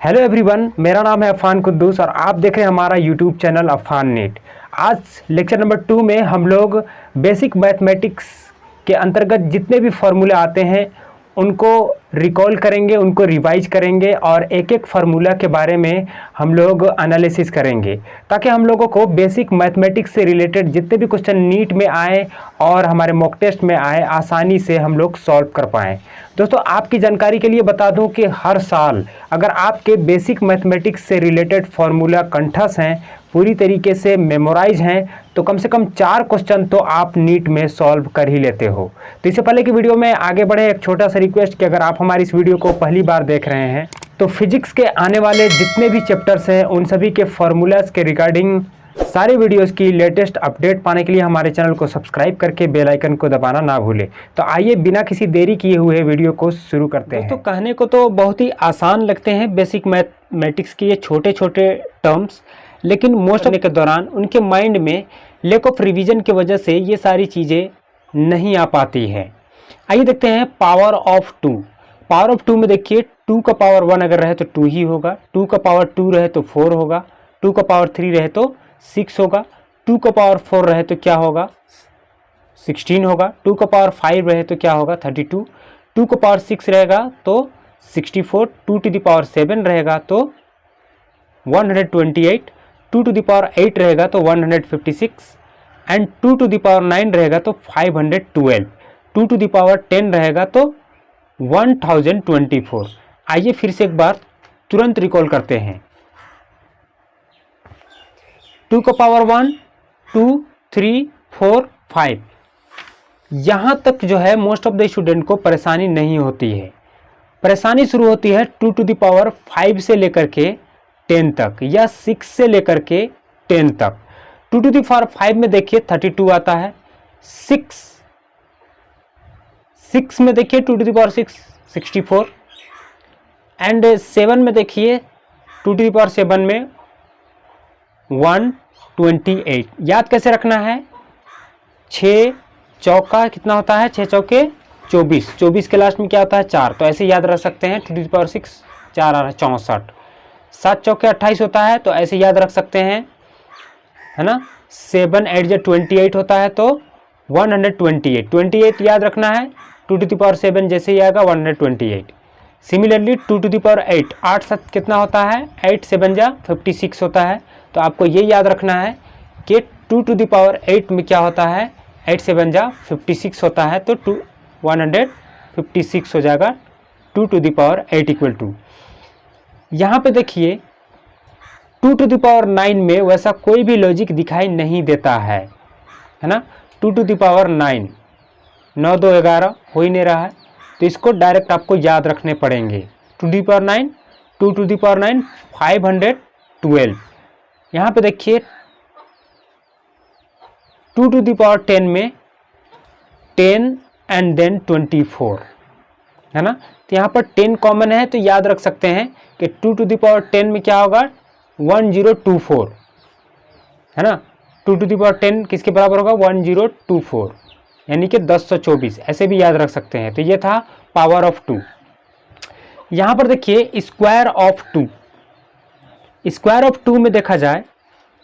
Hello everyone, मेरा नाम है अफान कुद्दूस और आप देख रहे हैं हमारा यूट्यूब चैनल अफान नेट। आज लेक्चर नंबर 2 में हम लोग बेसिक मैथमेटिक्स के अंतर्गत जितने भी फार्मूले आते हैं उनको रिकॉल करेंगे, उनको रिवाइज करेंगे और एक एक फार्मूला के बारे में हम लोग एनालिसिस करेंगे ताकि हम लोगों को बेसिक मैथमेटिक्स से रिलेटेड जितने भी क्वेश्चन नीट में आए और हमारे मॉक टेस्ट में आए आसानी से हम लोग सॉल्व कर पाएँ। दोस्तों, आपकी जानकारी के लिए बता दूं कि हर साल अगर आपके बेसिक मैथमेटिक्स से रिलेटेड फार्मूला कंठस्थ हैं, पूरी तरीके से मेमोराइज हैं, तो कम से कम 4 क्वेश्चन तो आप नीट में सॉल्व कर ही लेते हो। तो इससे पहले कि वीडियो में आगे बढ़े, एक छोटा सा रिक्वेस्ट कि अगर आप हमारी इस वीडियो को पहली बार देख रहे हैं तो फिजिक्स के आने वाले जितने भी चैप्टर्स हैं उन सभी के फार्मूलाज के रिगार्डिंग सारे वीडियोस की लेटेस्ट अपडेट पाने के लिए हमारे चैनल को सब्सक्राइब करके बेल आइकन को दबाना ना भूलें। तो आइए बिना किसी देरी किए हुए वीडियो को शुरू करते हैं। दोस्तों, कहने को तो बहुत ही आसान लगते हैं बेसिक मैथमेटिक्स के ये छोटे छोटे टर्म्स, लेकिन मोस्ट ऑफ के दौरान उनके माइंड में लैक ऑफ रिवीजन की वजह से ये सारी चीज़ें नहीं आ पाती हैं। आइए देखते हैं पावर ऑफ 2। पावर ऑफ 2 में देखिए 2 का पावर 1 अगर रहे तो 2 ही होगा, 2 का पावर 2 रहे तो 4 होगा, 2 का पावर 3 रहे तो 6 होगा, 2 का पावर 4 रहे तो क्या होगा 16 होगा, 2 का पावर 5 रहे तो क्या होगा 32, 2 का पावर 6 रहेगा तो 64, 2 टू द पावर 7 रहेगा तो 128, 2 टू द पावर 8 रहेगा तो 156 एंड 2 टू द पावर 9 रहेगा तो 512, 2 टू द पावर 10 रहेगा तो 1024। आइए फिर से एक बार तुरंत रिकॉल करते हैं। 2 का पावर 1, 2, 3, 4, 5। यहाँ तक जो है मोस्ट ऑफ द स्टूडेंट को परेशानी नहीं होती है। परेशानी शुरू होती है 2 टू द पावर 5 से लेकर के 10 तक या 6 से लेकर के 10 तक। 2 टू द पावर 5 में देखिए 32 आता है, 6 में देखिए 2 टू द पावर 6 64 एंड 7 में देखिए 2 टू द पावर 7 में 128। याद कैसे रखना है? 6 चौका कितना होता है? 6 चौके 24, 24 के लास्ट में क्या होता है 4, तो ऐसे याद रख सकते हैं 2 टू द पावर 6 4 आ रहा है 64, 7 चौके 28 होता है तो ऐसे याद रख सकते हैं, है ना। 7 8 जो 28 होता है तो 128, 28 याद रखना है, 2 टू द पावर 7 जैसे ही आएगा 128। सिमिलरली 2 टू द पावर 8, 8 7 कितना होता है 8 7 जा 56 होता है, तो आपको ये याद रखना है कि 2 टू द पावर 8 में क्या होता है 8 7 जा 56 होता है, तो 156 हो जाएगा 2 to the power 8 equal to. यहाँ पे देखिए 2 टू द पावर 9 में वैसा कोई भी लॉजिक दिखाई नहीं देता है ना। 2 टू द पावर 9, 9 2 11 हो ही नहीं रहा है, तो इसको डायरेक्ट आपको याद रखने पड़ेंगे। 2 to the power 9, 2 to the power 9 512। यहाँ पे देखिए 2 टू द पावर 10 में 10 एंड देन 24, है ना। तो यहाँ पर 10 कॉमन है तो याद रख सकते हैं कि 2 टू द पावर 10 में क्या होगा 1024, है ना। 2 टू द पावर 10 किसके बराबर होगा 1024, यानी कि 1024, ऐसे भी याद रख सकते हैं। तो ये था पावर ऑफ 2। यहाँ पर देखिए स्क्वायर ऑफ 2। स्क्वायर ऑफ 2 में देखा जाए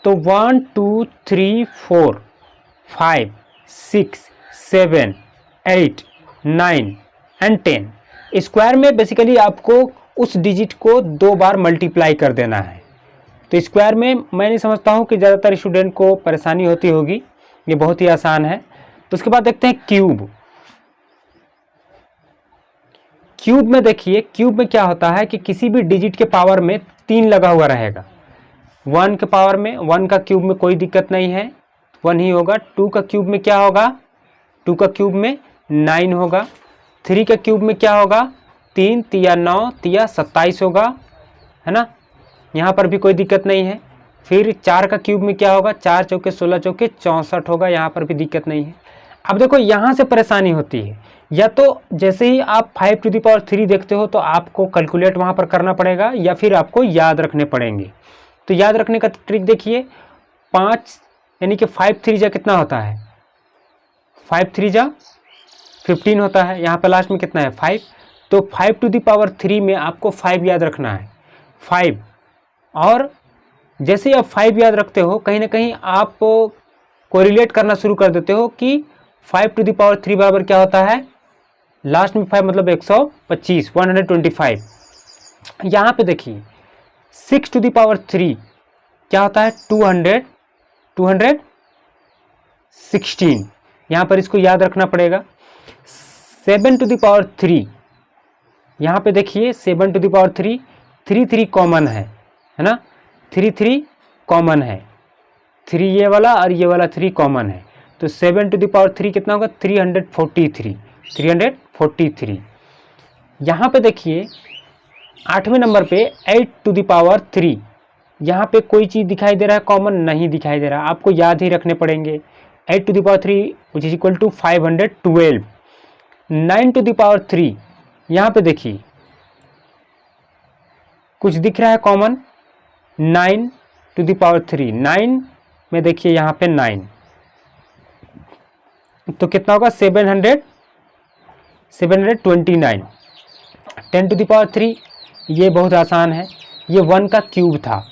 तो 1 2 3 4 5 6 7 8 9 एंड 10। स्क्वायर में बेसिकली आपको उस डिजिट को 2 बार मल्टीप्लाई कर देना है। तो स्क्वायर में मैं नहीं समझता हूँ कि ज़्यादातर स्टूडेंट को परेशानी होती होगी, ये बहुत ही आसान है। तो उसके बाद देखते हैं क्यूब। क्यूब में देखिए क्यूब में क्या होता है कि किसी भी डिजिट के पावर में 3 लगा हुआ रहेगा। 1 के पावर में 1 का क्यूब में कोई दिक्कत नहीं है, 1 ही होगा। 2 का क्यूब में क्या होगा 2 का क्यूब में 9 होगा। 3 का क्यूब में क्या होगा 3 तिया 9 तिया 27 होगा, है ना, यहाँ पर भी कोई दिक्कत नहीं है। फिर 4 का क्यूब में क्या होगा 4 चौके 16 चौके 64 होगा, यहाँ पर भी दिक्कत नहीं है। अब देखो यहाँ से परेशानी होती है, या तो जैसे ही आप 5 टू द पावर 3 देखते हो तो आपको कैलकुलेट वहाँ पर करना पड़ेगा या फिर आपको याद रखने पड़ेंगे। तो याद रखने का ट्रिक देखिए 5 यानी कि 5 3 जा कितना होता है 5 3 जा 15 होता है, यहाँ पर लास्ट में कितना है 5, तो 5 टू द पावर 3 में आपको 5 याद रखना है। 5, और जैसे ही आप 5 याद रखते हो कहीं ना कहीं आप कोरिलेट करना शुरू कर देते हो कि 5⁻³ बराबर क्या होता है, लास्ट में 5 मतलब 125, 125। यहाँ पे देखिए 6⁻³ क्या होता है, 216। यहाँ पर इसको याद रखना पड़ेगा। 7⁻³ यहाँ पे देखिए 7⁻³ 3 कॉमन है ना, 3 कॉमन है, 3 ये वाला और ये वाला 3 कॉमन है, तो 7⁻³ कितना होगा, 343। यहाँ पे देखिए 8वें नंबर पे 8⁻³ यहाँ पे कोई चीज़ दिखाई दे रहा है, कॉमन नहीं दिखाई दे रहा, आपको याद ही रखने पड़ेंगे। 8⁻³ विच इज इक्वल टू 512। 9⁻³ यहाँ पे देखिए कुछ दिख रहा है कॉमन, 9⁻³, 9 में देखिए यहाँ पे 9, तो कितना होगा 729। 10⁻³ ये बहुत आसान है, ये 1 का क्यूब था।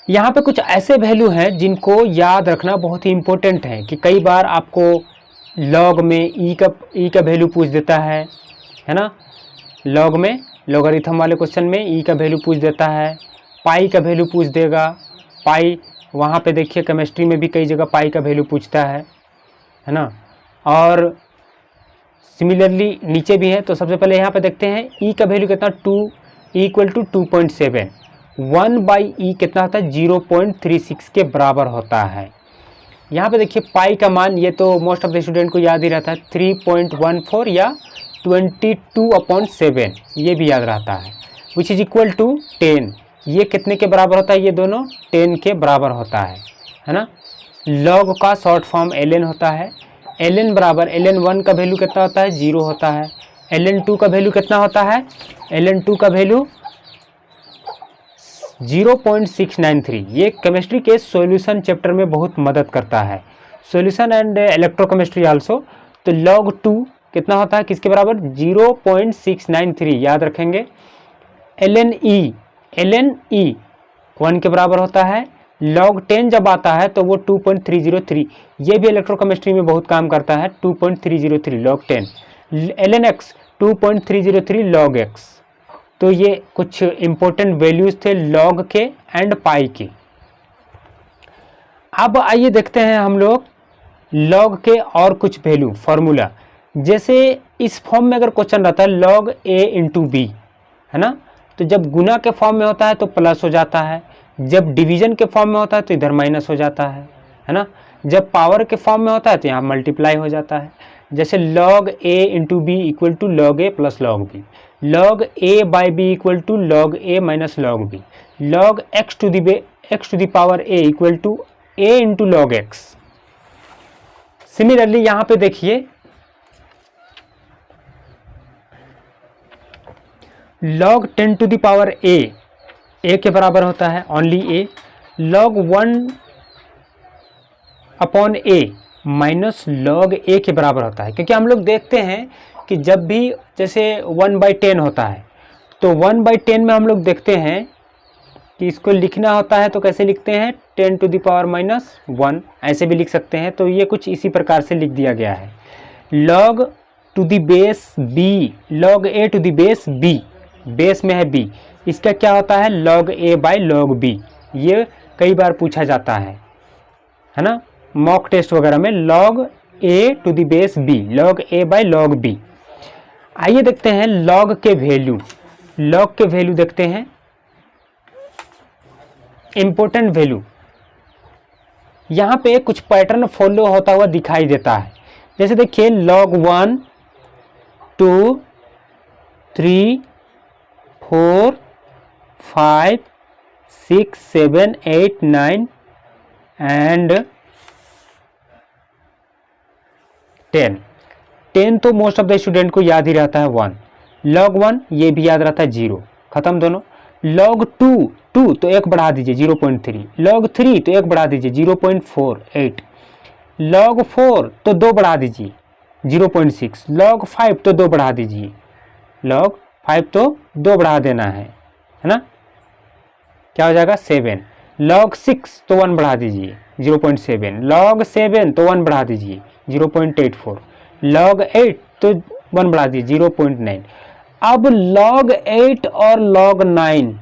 यहाँ पे कुछ ऐसे वैल्यू हैं जिनको याद रखना बहुत ही इम्पोर्टेंट है कि कई बार आपको लॉग में ई का वैल्यू पूछ देता है ना, लॉग में लॉगरिथम वाले क्वेश्चन में ई का वैल्यू पूछ देता है, पाई का वैल्यू पूछ देगा, पाई वहाँ पे देखिए केमिस्ट्री में भी कई जगह पाई का वैल्यू पूछता है ना, और सिमिलरली नीचे भी है। तो सबसे पहले यहाँ पे देखते हैं ई का वैल्यू कितना, 2 इक्वल टू 2.7, 1/e कितना होता है, 0.36 के बराबर होता है। यहाँ पे देखिए पाई का मान, ये तो मोस्ट ऑफ द स्टूडेंट को याद ही रहता है, 3.14 या 22/7 ये भी याद रहता है, विच इज इक्वल टू 10, ये कितने के बराबर होता है, ये दोनों 10 के बराबर होता है ना। लॉग का शॉर्ट फॉर्म ln होता है, ln बराबर ln1 का वैल्यू कितना होता है, 0 होता है, ln2 का वैल्यू कितना होता है, ln2 का वैल्यू 0.693। ये केमिस्ट्री के सॉल्यूशन चैप्टर में बहुत मदद करता है, सॉल्यूशन एंड इलेक्ट्रोकेमिस्ट्री आल्सो। तो log 2 कितना होता है, किसके बराबर, 0.693 याद रखेंगे। ln e 1 के बराबर होता है, log 10 जब आता है तो वो 2.303, ये भी इलेक्ट्रोकेमिस्ट्री में बहुत काम करता है, 2.303 log 10। ln x 2.303 log x। तो ये कुछ इंपॉर्टेंट वैल्यूज थे लॉग के एंड पाई के। अब आइए देखते हैं हम लोग लॉग के और कुछ वैल्यू फॉर्मूला। जैसे इस फॉर्म में अगर क्वेश्चन रहता है log a इंटू बी, है ना, तो जब गुना के फॉर्म में होता है तो प्लस हो जाता है, जब डिवीजन के फॉर्म में होता है तो इधर माइनस हो जाता है ना, जब पावर के फॉर्म में होता है तो यहाँ मल्टीप्लाई हो जाता है। जैसे log a into b equal to log a plus log b, log a by b equal to log a minus log b, log x to the power a equal to a into log x। Similarly यहाँ पे देखिए log 10 to the power a के बराबर होता है, only a, log 1 upon a minus log a के बराबर होता है। क्योंकि हम लोग देखते हैं कि जब भी जैसे 1/10 होता है तो 1/10 में हम लोग देखते हैं कि इसको लिखना होता है तो कैसे लिखते हैं, 10 टू दी पावर माइनस 1 ऐसे भी लिख सकते हैं। तो ये कुछ इसी प्रकार से लिख दिया गया है। log to the base b, log a to the base b, base में है b, इसका क्या होता है log a by log b। ये कई बार पूछा जाता है ना मॉक टेस्ट वगैरह में, log a to the base b, log a by log b। आइए देखते हैं log के वैल्यू, log के वैल्यू देखते हैं, इंपॉर्टेंट वैल्यू। यहाँ पे कुछ पैटर्न फॉलो होता हुआ दिखाई देता है। जैसे देखिए log 1 2 3 4 5 6 7 8 9 एंड 10 तो मोस्ट ऑफ द स्टूडेंट को याद ही रहता है 1, log 1 ये भी याद रहता है 0, खत्म दोनों। log 2 तो एक बढ़ा दीजिए 0.3, log 3 तो एक बढ़ा दीजिए 0.48, log 4 तो 2 बढ़ा दीजिए 0.6, log 5 तो 2 बढ़ा दीजिए, log 5 तो 2 बढ़ा देना है है ना, क्या हो जाएगा 7। log 6 तो 1 बढ़ा दीजिए 0.7, log 7 तो 1 बढ़ा दीजिए 0.84, log 8 तो 1 बढ़ा दीजिए 0.9। अब log 8 और log 9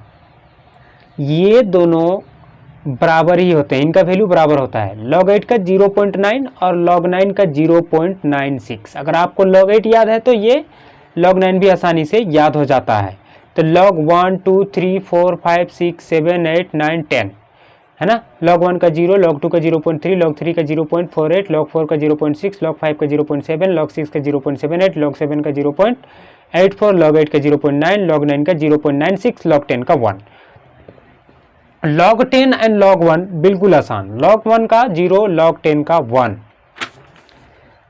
ये दोनों बराबर ही होते हैं, इनका वैल्यू बराबर होता है। log 8 का 0.9 और log 9 का 0.96। अगर आपको log 8 याद है तो ये log 9 भी आसानी से याद हो जाता है। तो log 1 2 3 4 5 6 7 8 9 10 है ना। log 1 का 0, log 2 का 0.3, log 3 का 0.48, log 4 का 0.6, log 5 का 0.7, log 6 का 0.78, log 7 का 0.84, log 8 का 0.9, log 9 का 0.96, log 10 का 1। log 10 एंड log 1 बिल्कुल आसान, log 1 का 0, log 10 का 1।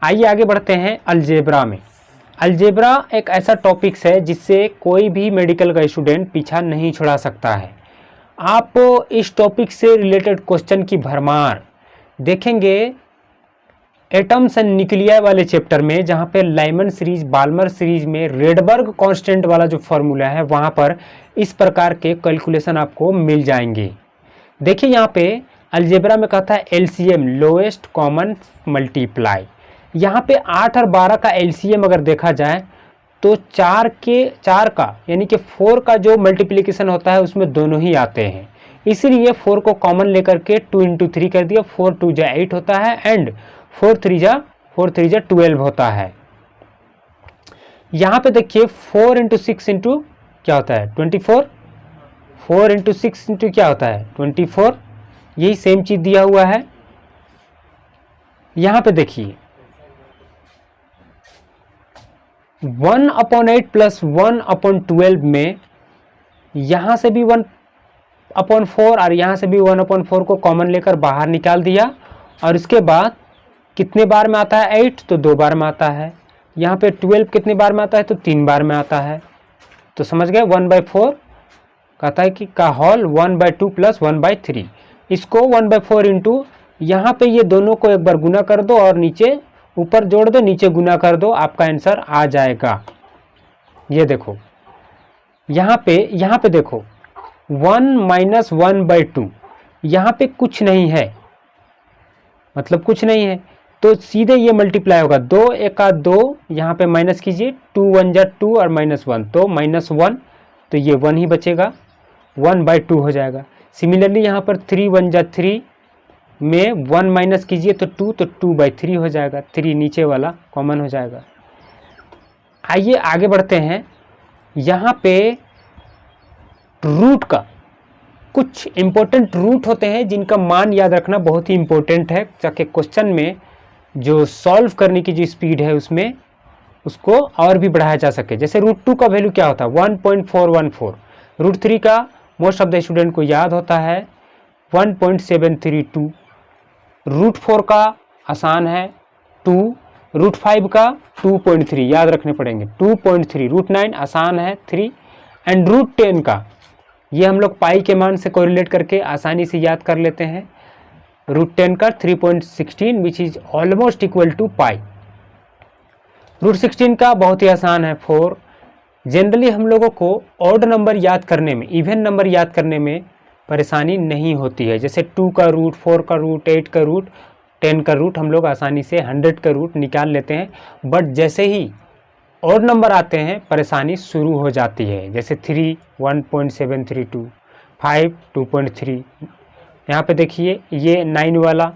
आइए आगे बढ़ते हैं अलजेब्रा में। अलजेब्रा एक ऐसा टॉपिक्स है जिससे कोई भी मेडिकल का स्टूडेंट पीछा नहीं छुड़ा सकता है। आप इस टॉपिक से रिलेटेड क्वेश्चन की भरमार देखेंगे एटम्स एंड न्यूक्लियाई वाले चैप्टर में, जहाँ पे लाइमन सीरीज बाल्मर सीरीज में रेडबर्ग कांस्टेंट वाला जो फॉर्मूला है वहाँ पर इस प्रकार के कैलकुलेशन आपको मिल जाएंगे। देखिए यहाँ पे अलजेब्रा में कहता है एलसीएम लोएस्ट कॉमन मल्टीप्लाई। यहाँ पे 8 और 12 का एलसीएम अगर देखा जाए तो 4 का यानी कि 4 का जो मल्टीप्लिकेशन होता है उसमें दोनों ही आते हैं, इसीलिए 4 को कॉमन लेकर के 2 × 3 कर दिया। 4 2 जा 8 होता है एंड 4 3 जा 12 होता है। यहाँ पे देखिए 4 × 6 × क्या होता है 24, 4 × 6 × क्या होता है 24, यही सेम चीज दिया हुआ है। यहाँ पे देखिए 1/8 + 1/12 में यहाँ से भी 1/4 और यहाँ से भी 1/4 को कॉमन लेकर बाहर निकाल दिया। और इसके बाद कितने बार में आता है 8 तो 2 बार में आता है। यहाँ पे 12 कितने बार में आता है तो 3 बार में आता है। तो समझ गए 1/4 कहता है कि का होल 1/2 + 1/3। इसको 1/4 इंटू यहाँ पे ये दोनों को एक बार गुना कर दो और नीचे ऊपर जोड़ दो, नीचे गुना कर दो, आपका आंसर आ जाएगा। ये देखो यहाँ पे देखो 1 - 1/2 यहाँ पे कुछ नहीं है, मतलब कुछ नहीं है, तो सीधे ये मल्टीप्लाई होगा। 2 × 2 यहाँ पे माइनस कीजिए, 2 1 जा 2 और -1 तो -1, तो ये 1 ही बचेगा, 1/2 हो जाएगा। सिमिलरली यहाँ पर 3 1 जा 3 में 1 माइनस कीजिए तो 2, तो 2/3 हो जाएगा, 3 नीचे वाला कॉमन हो जाएगा। आइए आगे बढ़ते हैं। यहाँ पे रूट का कुछ इंपॉर्टेंट रूट होते हैं जिनका मान याद रखना बहुत ही इंपॉर्टेंट है, ताकि क्वेश्चन में जो सॉल्व करने की जो स्पीड है उसमें उसको और भी बढ़ाया जा सके। जैसे √2 का वैल्यू क्या होता है 1.414, √3 का मोस्ट ऑफ द स्टूडेंट को याद होता है 1.732, √4 का आसान है 2, √5 का 2.3 याद रखने पड़ेंगे 2.3, √9 आसान है 3 एंड √10 का ये हम लोग पाई के मान से कोरिलेट करके आसानी से याद कर लेते हैं। √10 का 3.16 which is almost equal to pi. √16 का बहुत ही आसान है 4। जनरली हम लोगों को ऑड नंबर याद करने में, इवन नंबर याद करने में परेशानी नहीं होती है। जैसे 2 का रूट, 4 का रूट, 8 का रूट, 10 का रूट हम लोग आसानी से 100 का रूट निकाल लेते हैं। बट जैसे ही ऑड नंबर आते हैं परेशानी शुरू हो जाती है। जैसे 3 1.732, 5 2.3, यहाँ पे देखिए ये 9 वाला,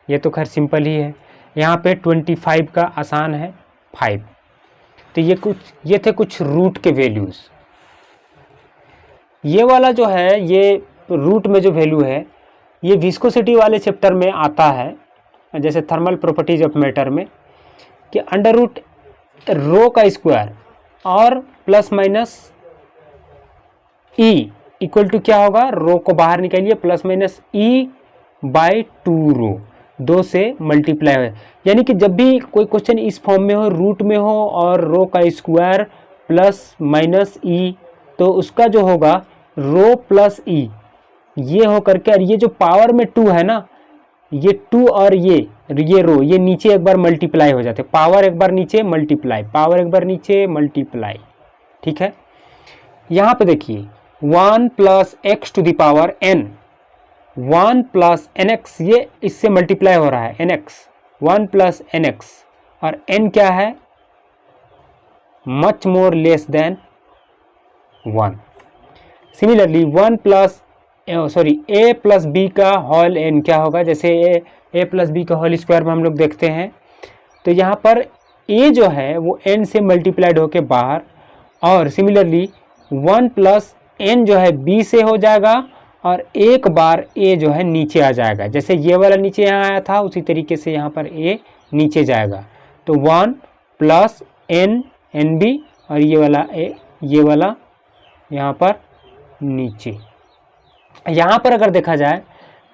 ये तो खैर सिंपल ही है। यहाँ पे 25 का आसान है 5। तो ये थे कुछ रूट के वैल्यूज़। ये वाला जो है ये रूट में जो वैल्यू है ये विस्कोसिटी वाले चैप्टर में आता है, जैसे थर्मल प्रॉपर्टीज ऑफ मैटर में, कि √ρ का स्क्वायर और ±e इक्वल टू क्या होगा, रो को बाहर निकालिए +-e/2ρ, 2 से मल्टीप्लाई है। यानी कि जब भी कोई क्वेश्चन इस फॉर्म में हो, रूट में हो और रो का स्क्वायर +-e, तो उसका जो होगा रो +e ये हो करके, और ये जो पावर में 2 है ना, ये 2 और ये रो ये नीचे एक बार मल्टीप्लाई हो जाते, पावर एक बार नीचे मल्टीप्लाई, पावर एक बार नीचे मल्टीप्लाई। ठीक है, यहाँ पे देखिए 1 plus x to the power n, 1 plus n x, ये इससे मल्टीप्लाई हो रहा है n x, 1 plus n x, और n क्या है, much more less than 1। Similarly 1 plus a plus b का होल n क्या होगा, जैसे a प्लस बी का होल स्क्वायर में हम लोग देखते हैं, तो यहाँ पर a जो है वो n से मल्टीप्लाइड होके बाहर, और सिमिलरली 1 प्लस n जो है b से हो जाएगा, और एक बार a जो है नीचे आ जाएगा, जैसे ये वाला नीचे यहाँ आया था उसी तरीके से यहाँ पर a नीचे जाएगा, तो 1 प्लस n b, और ये वाला a, ये वाला यहाँ पर नीचे। यहाँ पर अगर देखा जाए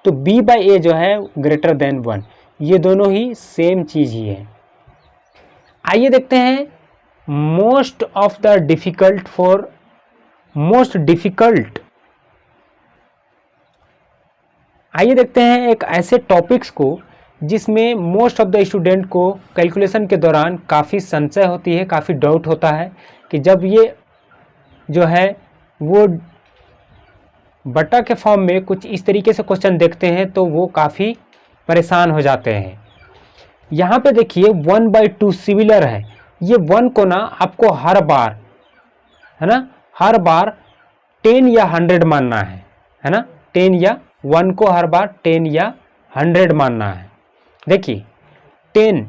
तो b बाई ए जो है ग्रेटर देन 1, ये दोनों ही सेम चीज़ ही है। आइए देखते हैं most of the difficult for most difficult. आइए देखते हैं एक ऐसे टॉपिक्स को जिसमें मोस्ट ऑफ द स्टूडेंट को कैलकुलेशन के दौरान काफ़ी संशय होती है, काफ़ी डाउट होता है कि जब ये जो है वो बटा के फॉर्म में कुछ इस तरीके से क्वेश्चन देखते हैं तो वो काफ़ी परेशान हो जाते हैं। यहाँ पे देखिए 1/2 सिमिलर है, ये 1 को ना आपको हर बार, है ना, हर बार 10 या 100 मानना है ना, 10 या 1 को हर बार 10 या 100 मानना है। देखिए 10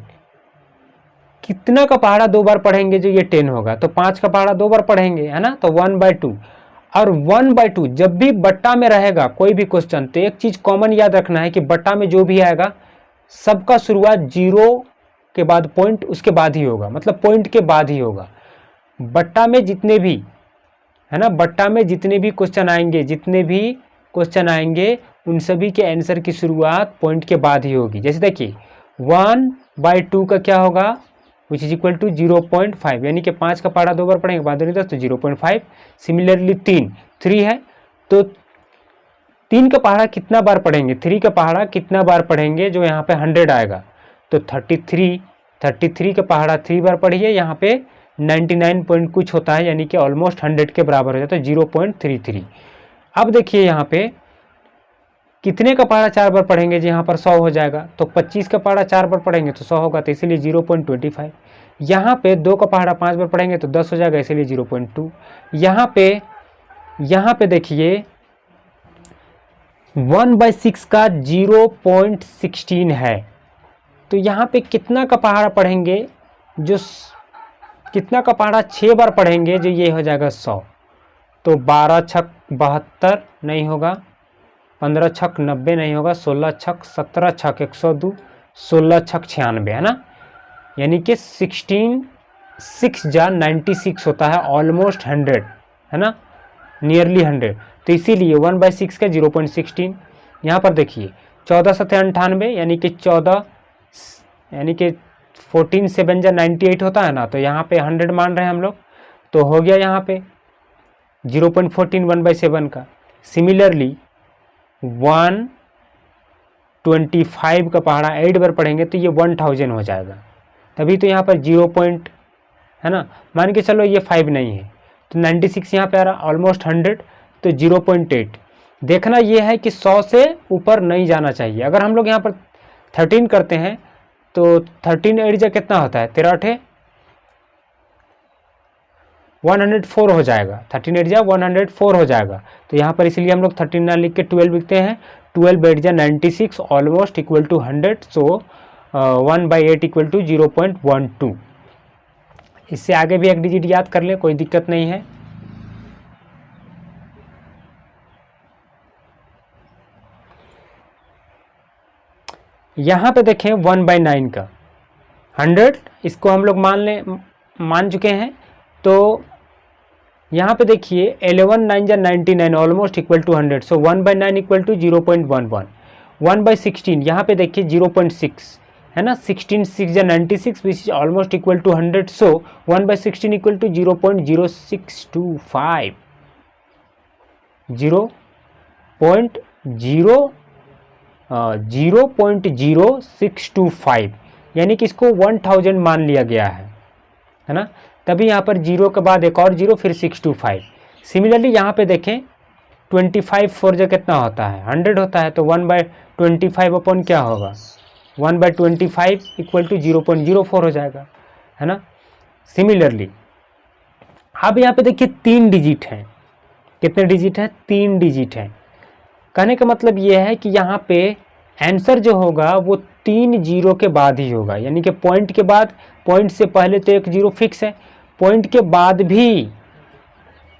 कितना का पहाड़ा 2 बार पढ़ेंगे जो ये 10 होगा, तो 5 का पहाड़ा 2 बार पढ़ेंगे, है ना, तो 1/2। और 1/2 जब भी बट्टा में रहेगा कोई भी क्वेश्चन, तो एक चीज़ कॉमन याद रखना है कि बट्टा में जो भी आएगा सबका शुरुआत 0 के बाद पॉइंट उसके बाद ही होगा, मतलब पॉइंट के बाद ही होगा। बट्टा में जितने भी, है ना, बट्टा में जितने भी क्वेश्चन आएंगे, जितने भी क्वेश्चन आएंगे उन सभी के आंसर की शुरुआत पॉइंट के बाद ही होगी। जैसे देखिए 1/2 का क्या होगा, विच इज इक्वल टू 0.5, यानी कि 5 का पहाड़ा 2 बार पढ़ेंगे, बाद 10 तो 0.5। सिमिलरली 3 है, तो 3 का पहाड़ा कितना बार पढ़ेंगे, 3 का पहाड़ा कितना बार पढ़ेंगे जो यहाँ पे 100 आएगा, तो 33 का पहाड़ा 3 बार पढ़िए, यहाँ पे 99 पॉइंट कुछ होता है, यानी कि ऑलमोस्ट 100 के बराबर हो जाता है, 0.33। अब देखिए यहाँ पे कितने का पहाड़ा 4 बार पढ़ेंगे जी, यहाँ पर 100 हो जाएगा, तो 25 का पहाड़ा 4 बार पढ़ेंगे तो 100 होगा, तो इसीलिए 0.25। यहाँ पे 2 का पहाड़ा 5 बार पढ़ेंगे तो 10 हो जाएगा, इसीलिए 0.2। यहाँ पे देखिए 1/6 का 0.16 है, तो यहाँ पे कितना का पहाड़ा पढ़ेंगे, जो कितना का पहाड़ा 6 बार पढ़ेंगे जो ये हो जाएगा 100, तो 12 छक 72 नहीं होगा, 15 छक 90 नहीं होगा, 16 छक 17 छक 102, 16 छक 96, है ना, यानी कि 6 जा 96 होता है, ऑलमोस्ट 100, है ना, नियरली 100। तो इसीलिए 1/6 का 0.16। यहाँ पर देखिए 14 7 98, यानी कि 14, यानी कि 14 7 जा 98 होता है ना, तो यहाँ पे 100 मान रहे हैं हम लोग, तो हो गया यहाँ पे 0.14 1/7 का। सिमिलरली 125 का पहाड़ा 8 बार पढ़ेंगे तो ये 1000 हो जाएगा, तभी तो यहाँ पर 0 पॉइंट, है ना, मान के चलो ये 5 नहीं है, तो 96 यहाँ पे आ रहा, ऑलमोस्ट 100, तो 0.8। देखना ये है कि 100 से ऊपर नहीं जाना चाहिए। अगर हम लोग यहाँ पर 13 करते हैं तो 13 8 जा कितना होता है, 13 104 हो जाएगा, 13 8 जा 104 हो जाएगा, तो यहाँ पर इसलिए हम लोग 13 ना लिख के 12 लिखते हैं, 12 8 जा 96 almost equal to 100, so 1/8 equal to 0.12। इससे आगे भी एक डिजिट याद कर ले, कोई दिक्कत नहीं है। यहाँ पे देखें 1/9 का 100, इसको हम लोग मान चुके हैं, तो यहाँ पे देखिए 11 9 जा 99 almost equal to 100, so 1/9 equal to 0.11। 1/16 यहाँ पे देखिए 0.6, है ना, 16 6 जा 96 which is almost equal to 100, so 1/16 equal to 0.0625, 0.0625, यानी कि इसको 1000 मान लिया गया है ना, तभी यहाँ पर 0 के बाद एक और 0 फिर 625, सिमिलरली यहाँ पे देखें 25 4 जो कितना होता है 100 होता है, तो 1/25 अपॉन क्या होगा 1/25 इक्वल टू 0.04 हो जाएगा, है ना। सिमिलरली अब यहाँ पे देखिए 3 डिजिट हैं, कितने डिजिट हैं 3 डिजिट हैं। कहने का मतलब ये है कि यहाँ पे आंसर जो होगा वो 3 जीरो के बाद ही होगा, यानी कि पॉइंट के बाद, पॉइंट से पहले तो 1 जीरो फिक्स है, पॉइंट के बाद भी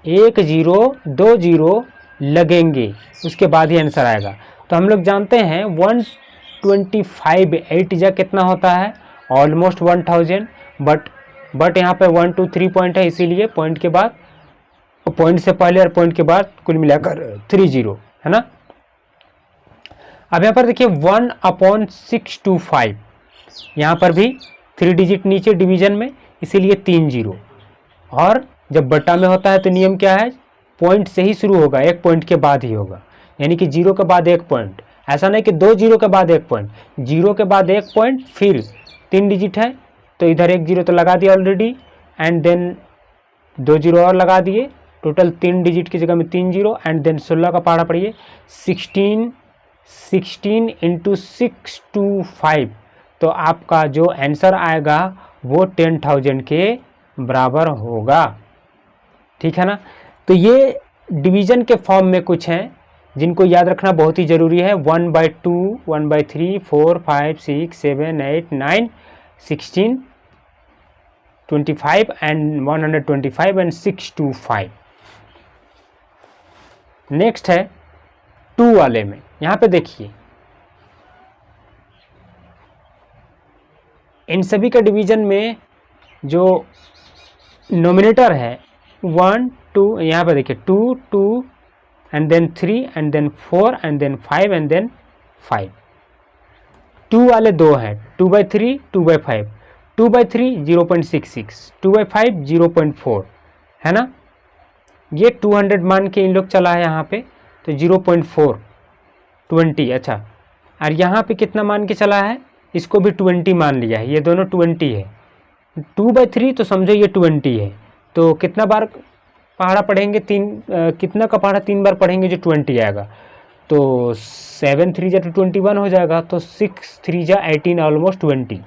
1 जीरो 2 जीरो लगेंगे, उसके बाद ही आंसर आएगा। तो हम लोग जानते हैं 125 8 जा कितना होता है ऑलमोस्ट 1000, बट यहाँ पे 1 2 3 पॉइंट है, इसीलिए पॉइंट के बाद, पॉइंट से पहले और पॉइंट के बाद कुल मिलाकर 3 जीरो, है ना। अब यहाँ पर देखिए 1/625, यहाँ पर भी 3 डिजिट नीचे डिवीजन में, इसीलिए 3 जीरो। और जब बट्टा में होता है तो नियम क्या है, पॉइंट से ही शुरू होगा, 1 पॉइंट के बाद ही होगा, यानी कि 0 के बाद 1 पॉइंट, ऐसा नहीं कि 2 जीरो के बाद 1 पॉइंट, 0 के बाद 1 पॉइंट, फिर 3 डिजिट है तो इधर 1 जीरो तो लगा दिया ऑलरेडी, एंड देन 2 जीरो और लगा दिए, टोटल 3 डिजिट की जगह में 3 जीरो, एंड देन 16 का पहाड़ा पढ़िए 16 × 625, तो आपका जो आंसर आएगा वो 10,000 के बराबर होगा, ठीक है ना। तो ये डिवीजन के फॉर्म में कुछ हैं जिनको याद रखना बहुत ही ज़रूरी है, 1/2 1/3 4 5 6 7 8 9 16 25 एंड 125 एंड 625। नेक्स्ट है 2 वाले में, यहाँ पे देखिए इन सभी का डिवीजन में जो नोमिनेटर है 1 2, यहाँ पे देखिए 2 2 and then 3 and then 4 and then 5 and then 5। 2 वाले 2 हैं, 2/3 2/5, 2/3 0.66, 2/5 0.4, है ना। ये 200 मान के इन लोग चला है यहाँ पे, तो 0.4 20, अच्छा। और यहाँ पे कितना मान के चला है, इसको भी 20 मान लिया है, ये दोनों 20 है। 2/3 तो समझो ये 20 है, तो कितना बार पहाड़ा पढ़ेंगे, कितना का पहाड़ा 3 बार पढ़ेंगे जो 20 आएगा, तो 7 3 जा तो 21 हो जाएगा, तो 6 3 जा 18 ऑलमोस्ट 20,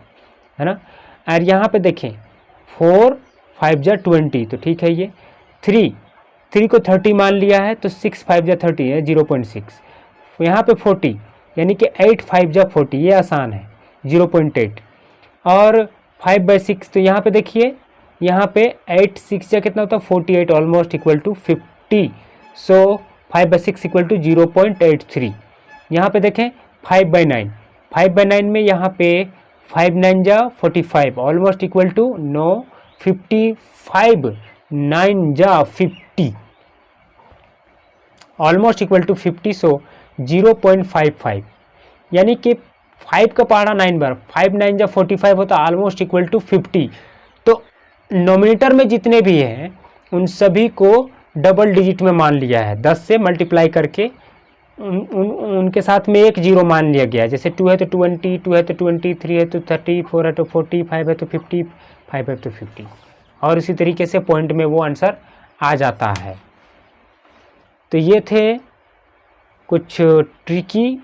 है ना। और यहाँ पे देखें 4 5 जा 20, तो ठीक है, ये 3 को 30 मान लिया है, तो 6 5 जा 30 है 0.6, यहाँ पे 40 यानी कि 8 5 जा 40, ये आसान है 0.8, और 5/6, तो यहाँ पे देखिए यहाँ पे 8 6 जा कितना होता है 48 almost equal to 50, so 5/6 equal to 0.83। यहाँ पे देखें 5/9, 5/9 में यहाँ पे 5 9 जा 45 ऑलमोस्ट इक्वल टू 9 55 9 जा 50 ऑलमोस्ट इक्वल टू 50, सो 0.55, यानी कि 5 का पहाड़ा 9 बार, 5 9 जा 45 होता है ऑलमोस्ट इक्वल टू 50। तो नोमिनेटर में जितने भी हैं उन सभी को डबल डिजिट में मान लिया है, 10 से मल्टीप्लाई करके उनके साथ में 1 जीरो मान लिया गया, जैसे 2 है तो 20, 2 है तो 20, 3 है तो 30, 4 है तो 40, 5 है तो 50, 5 है तो 50, और इसी तरीके से पॉइंट में वो आंसर आ जाता है। तो ये थे कुछ ट्रिकी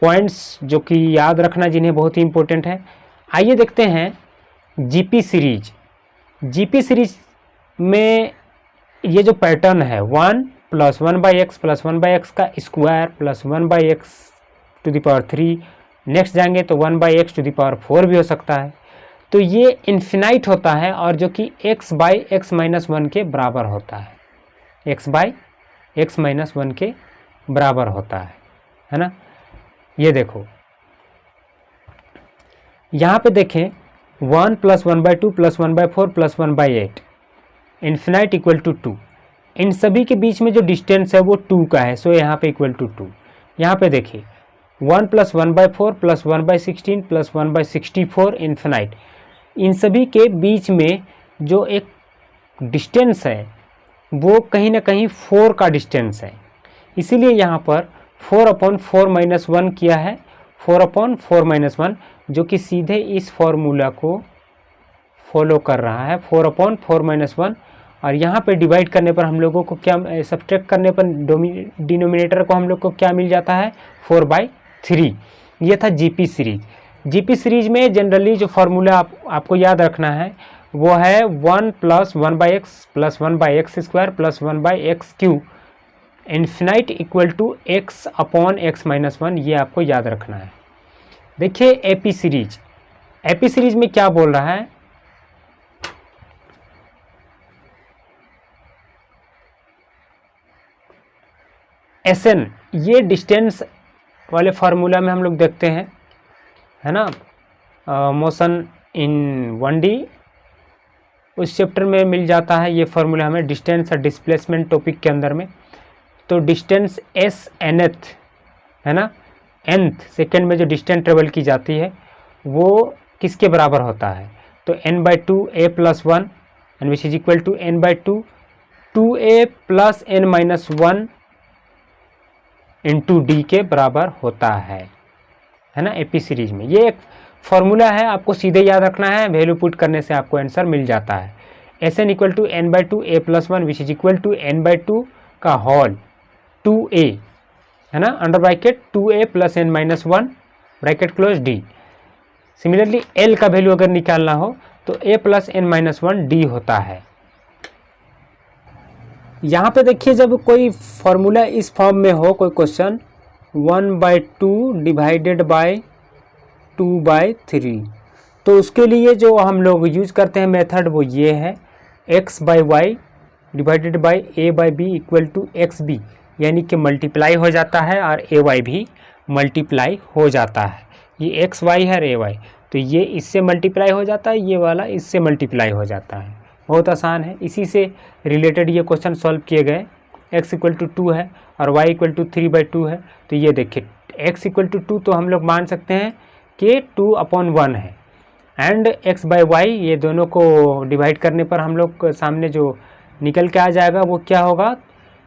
पॉइंट्स जो कि याद रखना, जिन्हें बहुत ही इंपॉर्टेंट है। आइए देखते हैं जीपी सीरीज। जीपी सीरीज में ये जो पैटर्न है 1 + 1/x + 1/x का स्क्वायर + 1/x⁻³ नेक्स्ट जाएंगे तो 1/x⁴ भी हो सकता है। तो ये इन्फिनाइट होता है और जो कि x/x-1 के बराबर होता है, x/x-1 के बराबर होता है ना। ये देखो यहाँ पे देखें 1 + 1/2 + 1/4 + 1/8 इन्फिनाइट इक्वल टू 2, इन सभी के बीच में जो डिस्टेंस है वो 2 का है, सो यहाँ पे इक्वल टू 2। यहाँ पे देखिए 1 + 1/4 + 1/16 + 1/64 इन्फिनाइट, इन सभी के बीच में जो एक डिस्टेंस है वो कहीं ना कहीं 4 का डिस्टेंस है, इसीलिए यहाँ पर 4/4 - 1 किया है, 4/4 - 1 जो कि सीधे इस फॉर्मूला को फॉलो कर रहा है, 4/4 - 1, और यहाँ पे डिवाइड करने पर हम लोगों को क्या, सब्ट्रैक्ट करने पर डिनोमिनेटर को हम लोग को क्या मिल जाता है, 4/3। ये था जीपी सीरीज। जीपी सीरीज में जनरली जो फार्मूला आपको याद रखना है वो है 1 + 1/x + 1/x² + 1/x³ infinite equal to x/x-1, ये आपको याद रखना है। देखिए एपी सीरीज में क्या बोल रहा है, SN, ये डिस्टेंस वाले फार्मूला में हम लोग देखते हैं, है ना, मोशन इन 1D, उस चैप्टर में मिल जाता है ये फार्मूला हमें डिस्टेंस और डिस्प्लेसमेंट टॉपिक के अंदर में। तो डिस्टेंस एस nth, है ना, nth सेकेंड में जो डिस्टेंस ट्रेवल की जाती है वो किसके बराबर होता है, तो n/2 a + 1 and which is equal to n/2 2a + n-1 into d के बराबर होता है ना, एपी सीरीज में। ये एक फॉर्मूला है, आपको सीधे याद रखना है, वैल्यू पुट करने से आपको आंसर मिल जाता है। Sn = n/2 a + 1 which is equal to n/2 का होल 2a, है ना, under bracket 2a + n-1 bracket close d। Similarly L का वैल्यू अगर निकालना हो तो a + n-1 d होता है। यहाँ पे देखिए जब कोई फॉर्मूला इस फॉर्म में हो, कोई क्वेश्चन 1/2 डिवाइडेड बाय 2/3, तो उसके लिए जो हम लोग यूज करते हैं मेथड वो ये है, x/y divided by a/b equal to xb, यानी कि मल्टीप्लाई हो जाता है और ay भी मल्टीप्लाई हो जाता है। ये xy है और ay, तो ये इससे मल्टीप्लाई हो जाता है, ये वाला इससे मल्टीप्लाई हो जाता है। बहुत आसान है, इसी से रिलेटेड ये क्वेश्चन सॉल्व किए गए। x = 2 है और y = 3/2 है, तो ये देखिए x = 2 तो हम लोग मान सकते हैं कि 2/1 है, एंड x/y ये दोनों को डिवाइड करने पर हम लोग सामने जो निकल के आ जाएगा वो क्या होगा,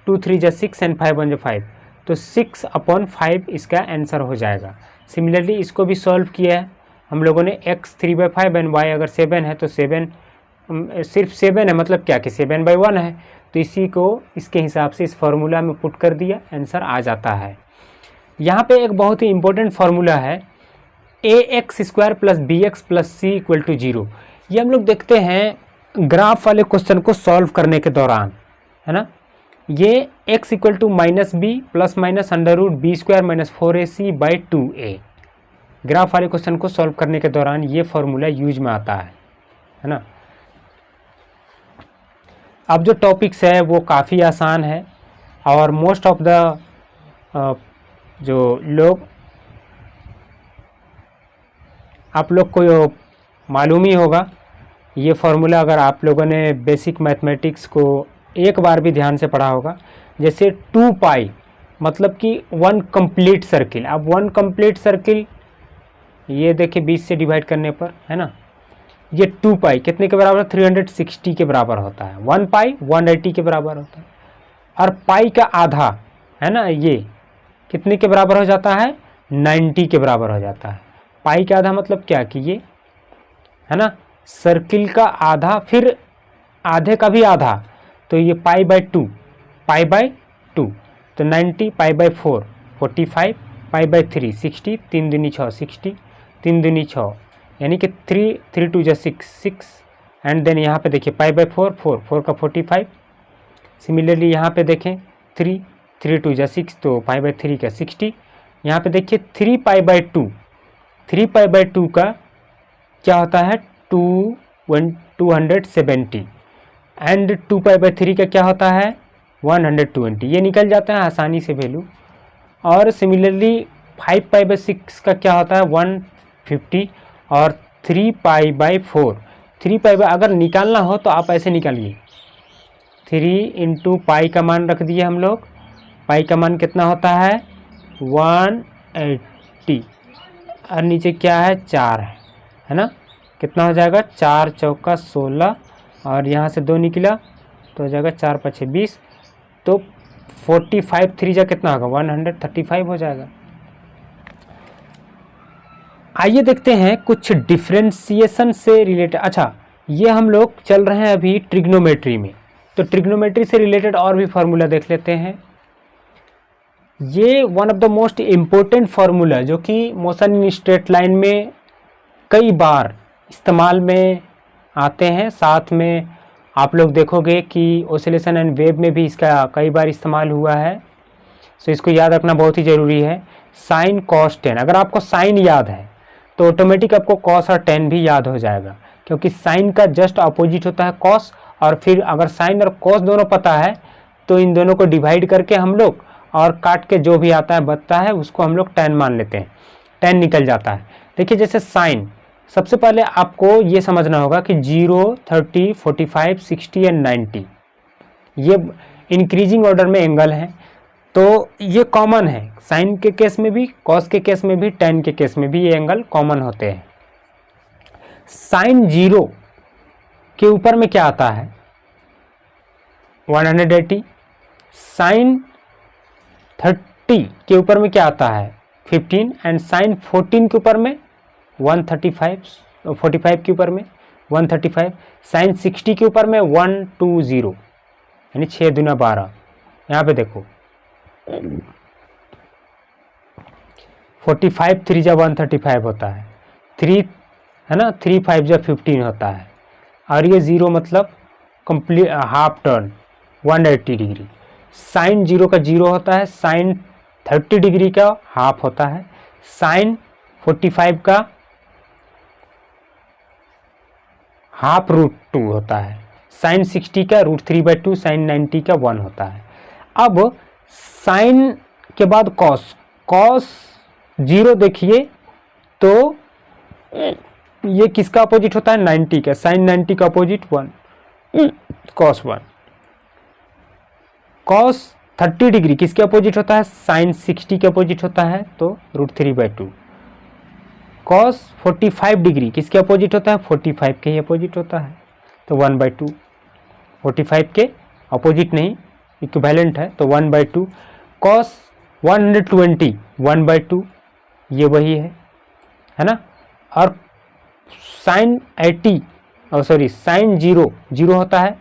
2 3 = 6 एंड 5 1 = 5, तो 6/5 इसका आंसर हो जाएगा। सिमिलरली इसको भी सॉल्व किया है हम लोगों ने, x 3/5 एंड y अगर 7 है तो 7 सिर्फ 7 है, मतलब क्या कि 7/1 है, तो इसी को इसके हिसाब से इस फार्मूला में पुट कर दिया, आंसर आ जाता है। यहाँ पे एक बहुत ही इंपॉर्टेंट फार्मूला है ax² + bx + c = 0। ये हम लोग देखते हैं ग्राफ वाले क्वेश्चन को सॉल्व करने के दौरान, है ना, ये x = -b ± √b² - 4ac/2a, graph वाले क्वेश्चन को सॉल्व करने के दौरान ये फार्मूला यूज में आता है ना। अब जो टॉपिक्स है वो काफ़ी आसान है और मोस्ट ऑफ द जो लोग, आप लोग को मालूम ही होगा ये फार्मूला, अगर आप लोगों ने बेसिक मैथमेटिक्स को एक बार भी ध्यान से पढ़ा होगा। जैसे 2π मतलब कि 1 कंप्लीट सर्किल। अब 1 कंप्लीट सर्किल ये देखिए 20 से डिवाइड करने पर, है ना, ये 2π कितने के बराबर, 360 के बराबर होता है। 1π 180 के बराबर होता है, और पाई का आधा, है ना, ये कितने के बराबर हो जाता है, 90 के बराबर हो जाता है। पाई का आधा मतलब क्या कि ये, है ना, सर्किल का आधा फिर आधे का भी आधा, तो ये π/2, π/2, तो 90, π/4 45, π/3 60, 3 दूनी 6 60, 3 दूनी 6, यानी कि 3 2 = 6 एंड देन यहाँ पे देखिए π/4 4 का 45। सिमिलरली यहाँ पे देखें 3 2 = 6, तो π/3 का 60। यहाँ पे देखिए 3π/2 का क्या होता है, 270 एंड 2π/3 का क्या होता है, 120। ये निकल जाता है आसानी से वैल्यू। और सिमिलरली 5π/6 का क्या होता है, 150, और 3π/4 अगर निकालना हो तो आप ऐसे निकालिए, 3 × पाई का मान रख दिए हम लोग, पाई का मान कितना होता है, 180, और नीचे क्या है, 4 है ना, कितना हो जाएगा, 4 चौका 16, और यहाँ से 2 निकला तो हो जाएगा 4 5 20, तो 45 3 जा कितना होगा, 135 हो जाएगा। आइए देखते हैं कुछ डिफरेंशिएशन से रिलेटेड। अच्छा, ये हम लोग चल रहे हैं अभी ट्रिग्नोमेट्री में, तो ट्रिग्नोमेट्री से रिलेटेड और भी फार्मूला देख लेते हैं। ये one of the most important formula जो कि मोशन इन स्ट्रेट लाइन में कई बार इस्तेमाल में आते हैं। साथ में आप लोग देखोगे कि ओसिलेशन एंड वेव में भी इसका कई बार इस्तेमाल हुआ है। सो इसको याद रखना बहुत ही ज़रूरी है। साइन कॉस टेन, अगर आपको साइन याद है तो ऑटोमेटिक आपको कॉस और टेन भी याद हो जाएगा, क्योंकि साइन का जस्ट अपोजिट होता है कॉस। और फिर अगर साइन और कॉस दोनों पता है तो इन दोनों को डिवाइड करके हम लोग और काट के जो भी आता है बचता है उसको हम लोग टेन मान लेते हैं, टेन निकल जाता है। देखिए जैसे साइन, सबसे पहले आपको ये समझना होगा कि 0, 30, 45, 60 एंड 90 ये इंक्रीजिंग ऑर्डर में एंगल हैं, तो ये कॉमन है। साइन के केस में भी, कॉस के केस में भी, टेन के केस में भी ये एंगल कॉमन होते हैं। साइन 0 के ऊपर में क्या आता है 180, साइन 30 के ऊपर में क्या आता है 15 एंड साइन 14 के ऊपर में 135, 45 के ऊपर में 135, साइन 60 के ऊपर में 120 यानी 6 दूना 12। यहाँ पे देखो 45 3 जा 135 होता है, 3 है ना, 3 5 जा 15 होता है, और ये 0 मतलब complete half turn 180 degree. Sine 0 का 0 होता है, साइन 30 डिग्री का हाफ होता है, साइन 45 का हाफ √2 होता है, साइन 60 का √3/2, साइन 90 का 1 होता है। अब साइन के बाद कॉस, कॉस 0 देखिए तो ये किसका अपोजिट होता है 90 का, साइन 90 का अपोजिट 1, कॉस 1। कॉस 30 डिग्री किसके अपोजिट होता है, साइन 60 के अपोजिट होता है, तो √3/2। कॉस 45 डिग्री किसके अपोजिट होता है, 45 के ही अपोजिट होता है, तो 1/2। 45 के अपोजिट नहीं, इक्विवेलेंट है, तो 1/2। कॉस 120 1/2, ये वही है ना। और साइन 80 और सॉरी साइन 0 होता है,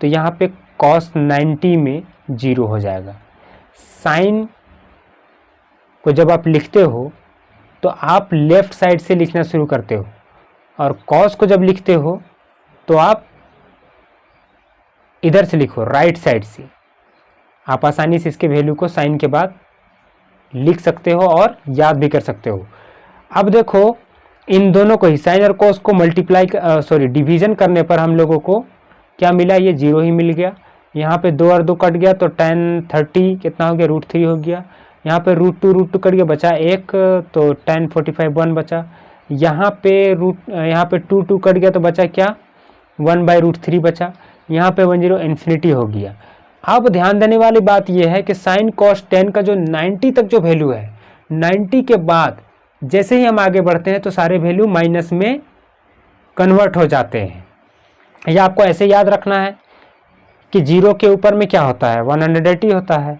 तो यहाँ पे कॉस 90 में 0 हो जाएगा। साइन को जब आप लिखते हो तो आप लेफ्ट साइड से लिखना शुरू करते हो, और कॉस को जब लिखते हो तो आप इधर से लिखो, राइट साइड से। आप आसानी से इसके वैल्यू को साइन के बाद लिख सकते हो और याद भी कर सकते हो। अब देखो इन दोनों को ही, साइन और कॉस को डिवीजन करने पर हम लोगों को क्या मिला, ये 0 ही मिल गया। यहाँ पे 2 और 2 कट गया तो 10 30 कितना हो गया, √3 हो गया। यहाँ पे √2 कट गया, बचा 1, तो 10 45 1 बचा। यहाँ पे 2 कट गया तो बचा क्या, 1/√3 बचा। यहाँ पे 10 इन्फिनिटी हो गया। अब ध्यान देने वाली बात यह है कि साइन कॉस 10 का जो 90 तक जो वैल्यू है, 90 के बाद जैसे ही हम आगे बढ़ते हैं तो सारे वैल्यू माइनस में कन्वर्ट हो जाते हैं। यह आपको ऐसे याद रखना है कि 0 के ऊपर में क्या होता है 180 होता है,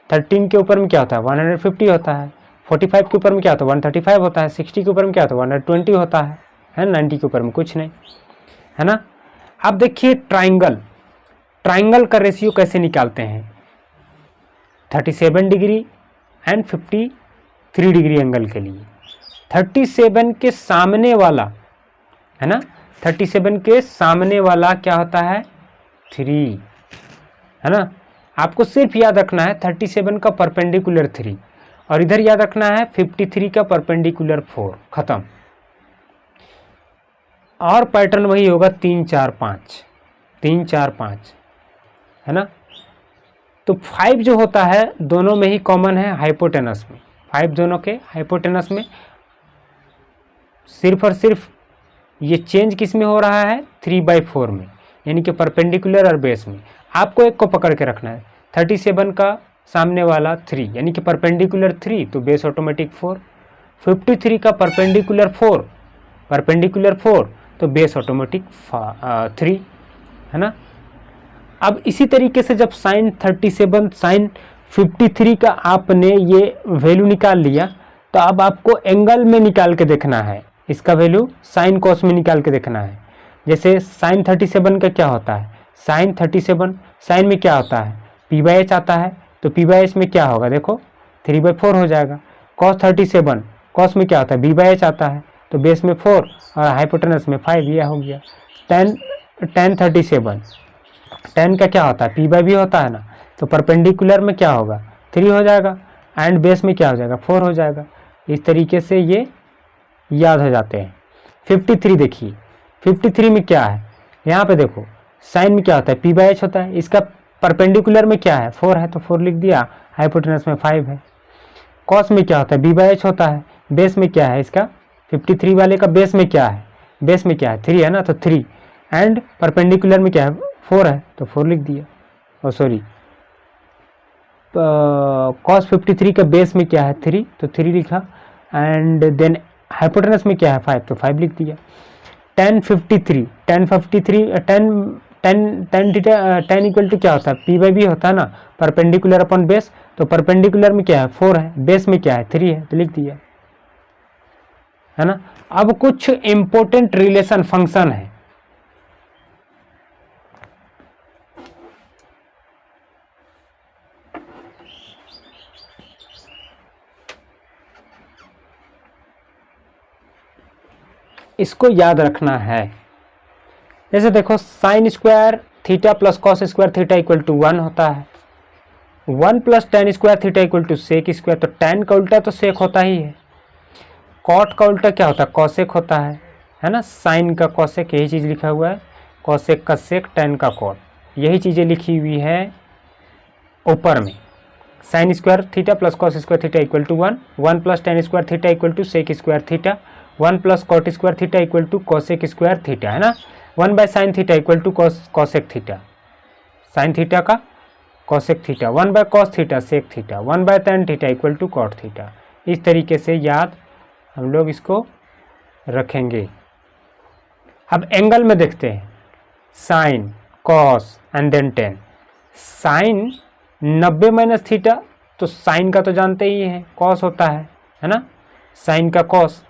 13 के ऊपर में क्या होता है 150 होता है, 45 के ऊपर में क्या होता है 135 होता है, 60 के ऊपर में क्या होता है 120 होता है, 90 के ऊपर में कुछ नहीं, है ना। अब देखिए ट्राइंगल का रेशियो कैसे निकालते हैं। 37 डिग्री एंड 53 डिग्री एंगल के लिए 37 के सामने वाला, है ना, 37 के सामने वाला क्या होता है 3, है ना। आपको सिर्फ याद रखना है 37 का परपेंडिकुलर 3, और इधर याद रखना है 53 का परपेंडिकुलर 4, खत्म। और पैटर्न वही होगा 3 4 5, 3 4 5, है ना। तो 5 जो होता है दोनों में ही कॉमन है हाइपोटेनस में, 5 दोनों के हाइपोटेनस में। सिर्फ और सिर्फ ये चेंज किस में हो रहा है 3/4 में, यानी कि परपेंडिकुलर और बेस में। आपको एक को पकड़ के रखना है, 37 का सामने वाला 3 यानी कि परपेंडिकुलर 3 तो बेस ऑटोमेटिक 4, 53 का परपेंडिकुलर 4 तो बेस ऑटोमेटिक 3, है ना। अब इसी तरीके से जब साइन 37 साइन 53 का आपने ये वैल्यू निकाल लिया, तो अब आपको एंगल में निकाल के देखना है, इसका वैल्यू साइन कॉस में निकाल के देखना है। जैसे साइन 37 का क्या होता है, साइन 37, साइन में क्या होता है p/h आता है, तो p/h में क्या होगा देखो 3/4 हो जाएगा। कॉस 37, कॉस में क्या होता है b/h आता है, तो बेस में 4 और हाइपोटेनस में 5, यह हो गया। tan 37, tan का क्या होता है p/b होता है ना, तो परपेंडिकुलर में क्या होगा 3 हो जाएगा एंड बेस में क्या हो जाएगा 4 हो जाएगा। इस तरीके से ये याद हो जाते हैं। 53 देखिए, 53 में क्या है, यहाँ पे देखो साइन में क्या होता है p/h होता है, इसका परपेंडिकुलर में क्या है 4 है, तो 4 लिख दिया, हाइपोटेनस में 5 है। कॉस में क्या होता है b/h होता है, बेस में क्या है इसका 53 वाले का बेस में क्या है, बेस में क्या है 3 है ना, तो 3 एंड परपेंडिकुलर में क्या है 4 है, तो 4 लिख दिया। और सॉरी कॉस 53 का बेस में क्या है 3, तो 3 लिखा एंड देन हाइपोटेनस में क्या है 5, तो 5 लिख दिया। tan 53 tan इक्वल टू क्या होता है p/b होता है ना, परपेंडिकुलर अपॉन बेस, तो परपेंडिकुलर में क्या है 4 है, बेस में क्या है 3 है, तो लिख दिया है ना। अब कुछ इंपॉर्टेंट रिलेशन फंक्शन है, इसको याद रखना है। जैसे देखो sine square theta plus cos square theta equal to 1 होता है, 1 plus tan square theta equal to sec square, तो टेन का उल्टा तो सेक होता ही है। कॉट का उल्टा क्या होता है कॉसेक होता है ना। साइन का कॉसेक, यही चीज़ लिखा हुआ है, कॉसेक का सेक, टेन का कॉट, यही चीज़ें लिखी हुई है ऊपर में। Sine square theta plus cos square theta equal to 1, 1 plus tan square theta equal to sec square theta, 1 plus cot square theta equal to cosec square theta, है ना। 1 by sine theta equal to cosec theta, sine theta का cosec theta, 1 by cos theta sec theta, 1 by tan theta equal to cot theta. इस तरीके से याद हम लोग इसको रखेंगे। अब एंगल में देखते हैं, sine cos and then tan. Sine 90 minus theta, तो साइन का तो जानते ही हैं कॉस होता है ना, साइन का कॉस,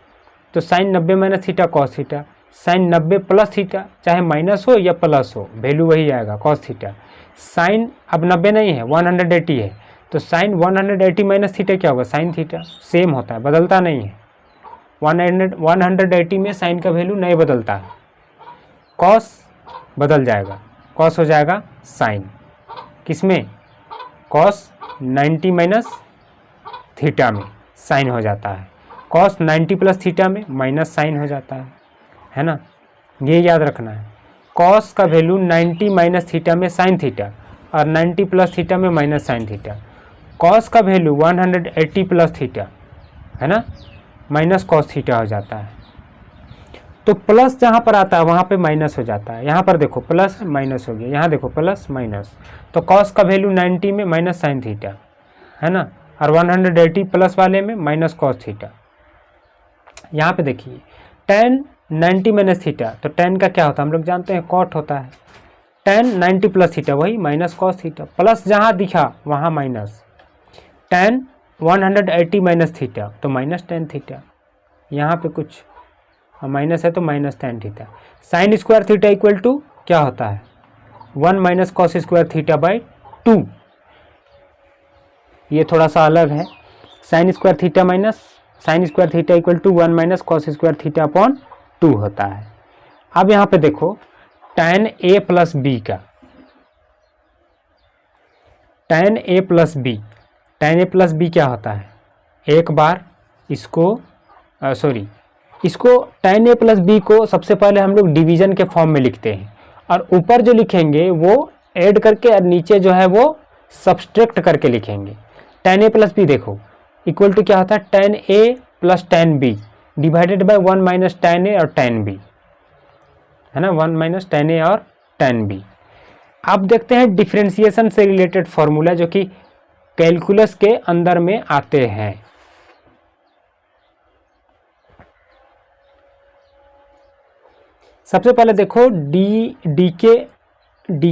तो sine 90 minus theta cos theta. Sine 90 plus theta, चाहे माइनस हो या प्लस हो वैल्यू वही आएगा कॉस थीटा। साइन अब 90 नहीं है 180 है, तो साइन 180 माइनस थीटा क्या होगा साइन थीटा, सेम होता है, बदलता नहीं है। 180 में साइन का वैल्यू नहीं बदलता है, कॉस बदल जाएगा, कॉस हो जाएगा साइन, किसमें कॉस 90 माइनस थीटा में साइन हो जाता है, कॉस 90 प्लस थीटा में माइनस साइन हो जाता है ना। ये याद रखना है, कॉस का वैल्यू 90 माइनस थीटा में साइन थीटा और 90 प्लस थीटा में माइनस साइन थीटा। कॉस का वैल्यू 180 प्लस थीटा है ना, माइनस कॉस थीटा हो जाता है। तो प्लस जहाँ पर आता है वहाँ पे माइनस हो जाता है, यहाँ पर देखो प्लस माइनस हो गया, यहाँ देखो प्लस माइनस, तो कॉस का वैल्यू 90 में माइनस साइन थीटा है ना, और 180 प्लस वाले में माइनस कॉस थीटा। यहाँ पे देखिए tan 90 माइनस थीटा, तो tan का क्या होता है हम लोग जानते हैं कॉट होता है, tan 90 प्लस थीटा वही माइनस कॉस थीटा, प्लस जहाँ दिखा वहाँ माइनस, tan 180 माइनस थीटा तो माइनस tan थीटा, यहाँ पे कुछ माइनस है तो minus tan theta. Sine square theta equal to क्या होता है 1 minus cos square theta by 2, ये थोड़ा सा अलग है। Sine square theta minus sine square theta equal to 1 minus cos square theta upon 2 होता है। अब यहाँ पे देखो tan a प्लस बी का, tan a plus b, tan a plus b क्या होता है, एक बार इसको इसको tan a प्लस बी को सबसे पहले हम लोग डिवीजन के फॉर्म में लिखते हैं, और ऊपर जो लिखेंगे वो ऐड करके और नीचे जो है वो सब्सट्रैक्ट करके लिखेंगे। tan a प्लस बी देखो इक्वल टू क्या होता है tan a plus tan b divided by 1 minus tan a और tan b, है ना, 1 माइनस tan a और tan b। अब देखते हैं डिफरेंशिएशन से रिलेटेड फॉर्मूला जो कि कैलकुलस के अंदर में आते हैं। सबसे पहले देखो d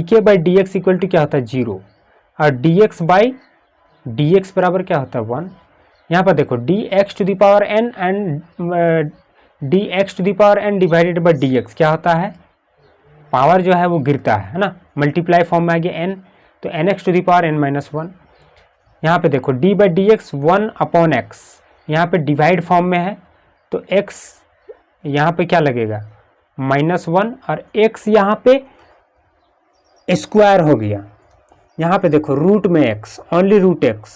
k by d x equal to क्या होता है 0, और d x by d x बराबर क्या होता है 1। यहाँ पर देखो d x to the power n and d x to the power n divided by d x क्या होता है, पावर जो है वो गिरता है ना, मल्टीप्लाई फॉर्म में आ गया n, तो nx to the power n minus 1। यहाँ पे देखो d by d x 1 upon x, यहाँ पे डिवाइड फॉर्म में है, तो x यहाँ पे क्या लगेगा -1 और x यहाँ पे स्क्वायर हो गया। यहाँ पे देखो रूट में x, ओनली रूट x,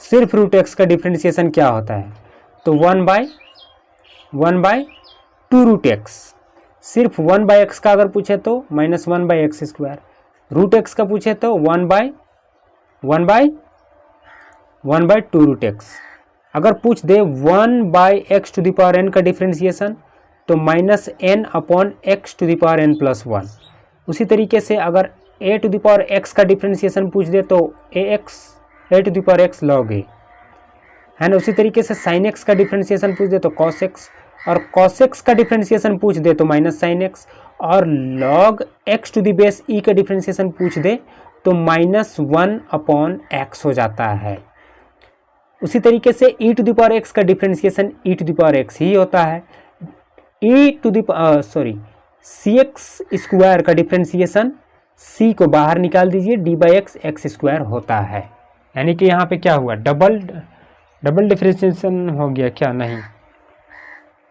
सिर्फ रूट x का डिफ्रेंशिएशन क्या होता है, तो 1/2 रूट x। सिर्फ 1/x का अगर पूछे तो -1/x², रूट x का पूछे तो 1/2 रूट x। अगर पूछ दे 1/x to the power n का डिफ्रेंशिएशन तो -n अपॉन x to the power n plus 1। उसी तरीके से अगर a to the power x का डिफ्रेंशिएशन पूछ दे तो a to the power x log a है ना। उसी तरीके से sin x का डिफ्रेंशिएशन पूछ दे तो cos x, और cos x का डिफ्रेंशिएशन पूछ दे तो माइनस sin x, और log x to the base e का डिफ्रेंशिएशन पूछ दे तो -1 अपॉन x हो जाता है। उसी तरीके से e to the power x का differentiation e to the power x ही होता है। cx² का डिफ्रेंशिएशन c को बाहर निकाल दीजिए, d/x x² होता है। यानी कि यहाँ पे क्या हुआ, डबल डिफ्रेंशिएशन हो गया क्या, नहीं,